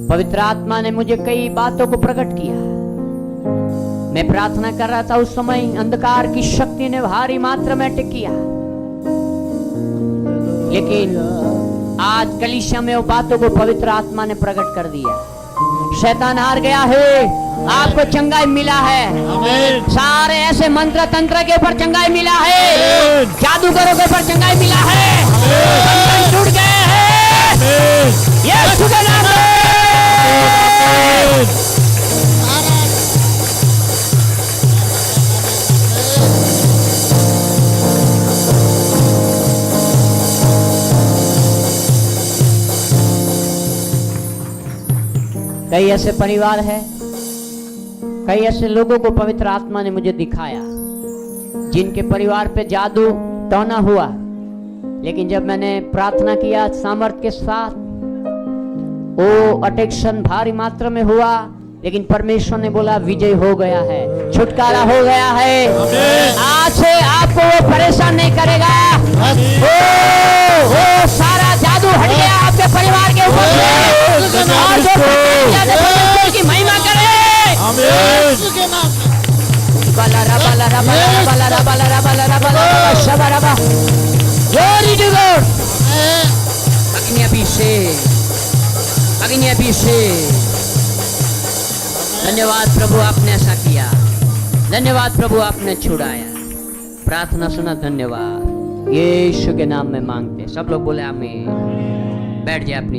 पवित्र आत्मा ने मुझे कई बातों को प्रकट किया। मैं प्रार्थना कर रहा था, उस समय अंधकार की शक्ति ने भारी मात्रा में अटैक किया, लेकिन आज कलीसिया में वो बातों को पवित्र आत्मा ने प्रकट कर दिया। शैतान हार गया है, आपको चंगाई मिला है। सारे ऐसे मंत्र तंत्र के ऊपर चंगाई मिला है, जादूगरों के ऊपर चंगाई मिला है, बंधन टूट गए हैं यीशु के नाम में। कई ऐसे परिवार है, कई ऐसे लोगों को पवित्र आत्मा ने मुझे दिखाया जिनके परिवार पे जादू टोना हुआ, लेकिन जब मैंने प्रार्थना किया सामर्थ के साथ, वो अटैक्शन भारी मात्रा में हुआ, लेकिन परमेश्वर ने बोला विजय हो गया है, छुटकारा हो गया है। आज से आपको वो परेशान नहीं करेगा। वो सारा जादू हट गया आपके परिवार के ऊपर से, और जो परमेश्वर की महिमा करे। अग्नि अभिषेक, अग्नि अभिषेक। धन्यवाद प्रभु आपने ऐसा किया, धन्यवाद प्रभु आपने छुड़ाया, प्रार्थना सुना, धन्यवाद। यीशु के नाम में मांगते, सब लोग बोले आमीन। बैठ जाए अपनी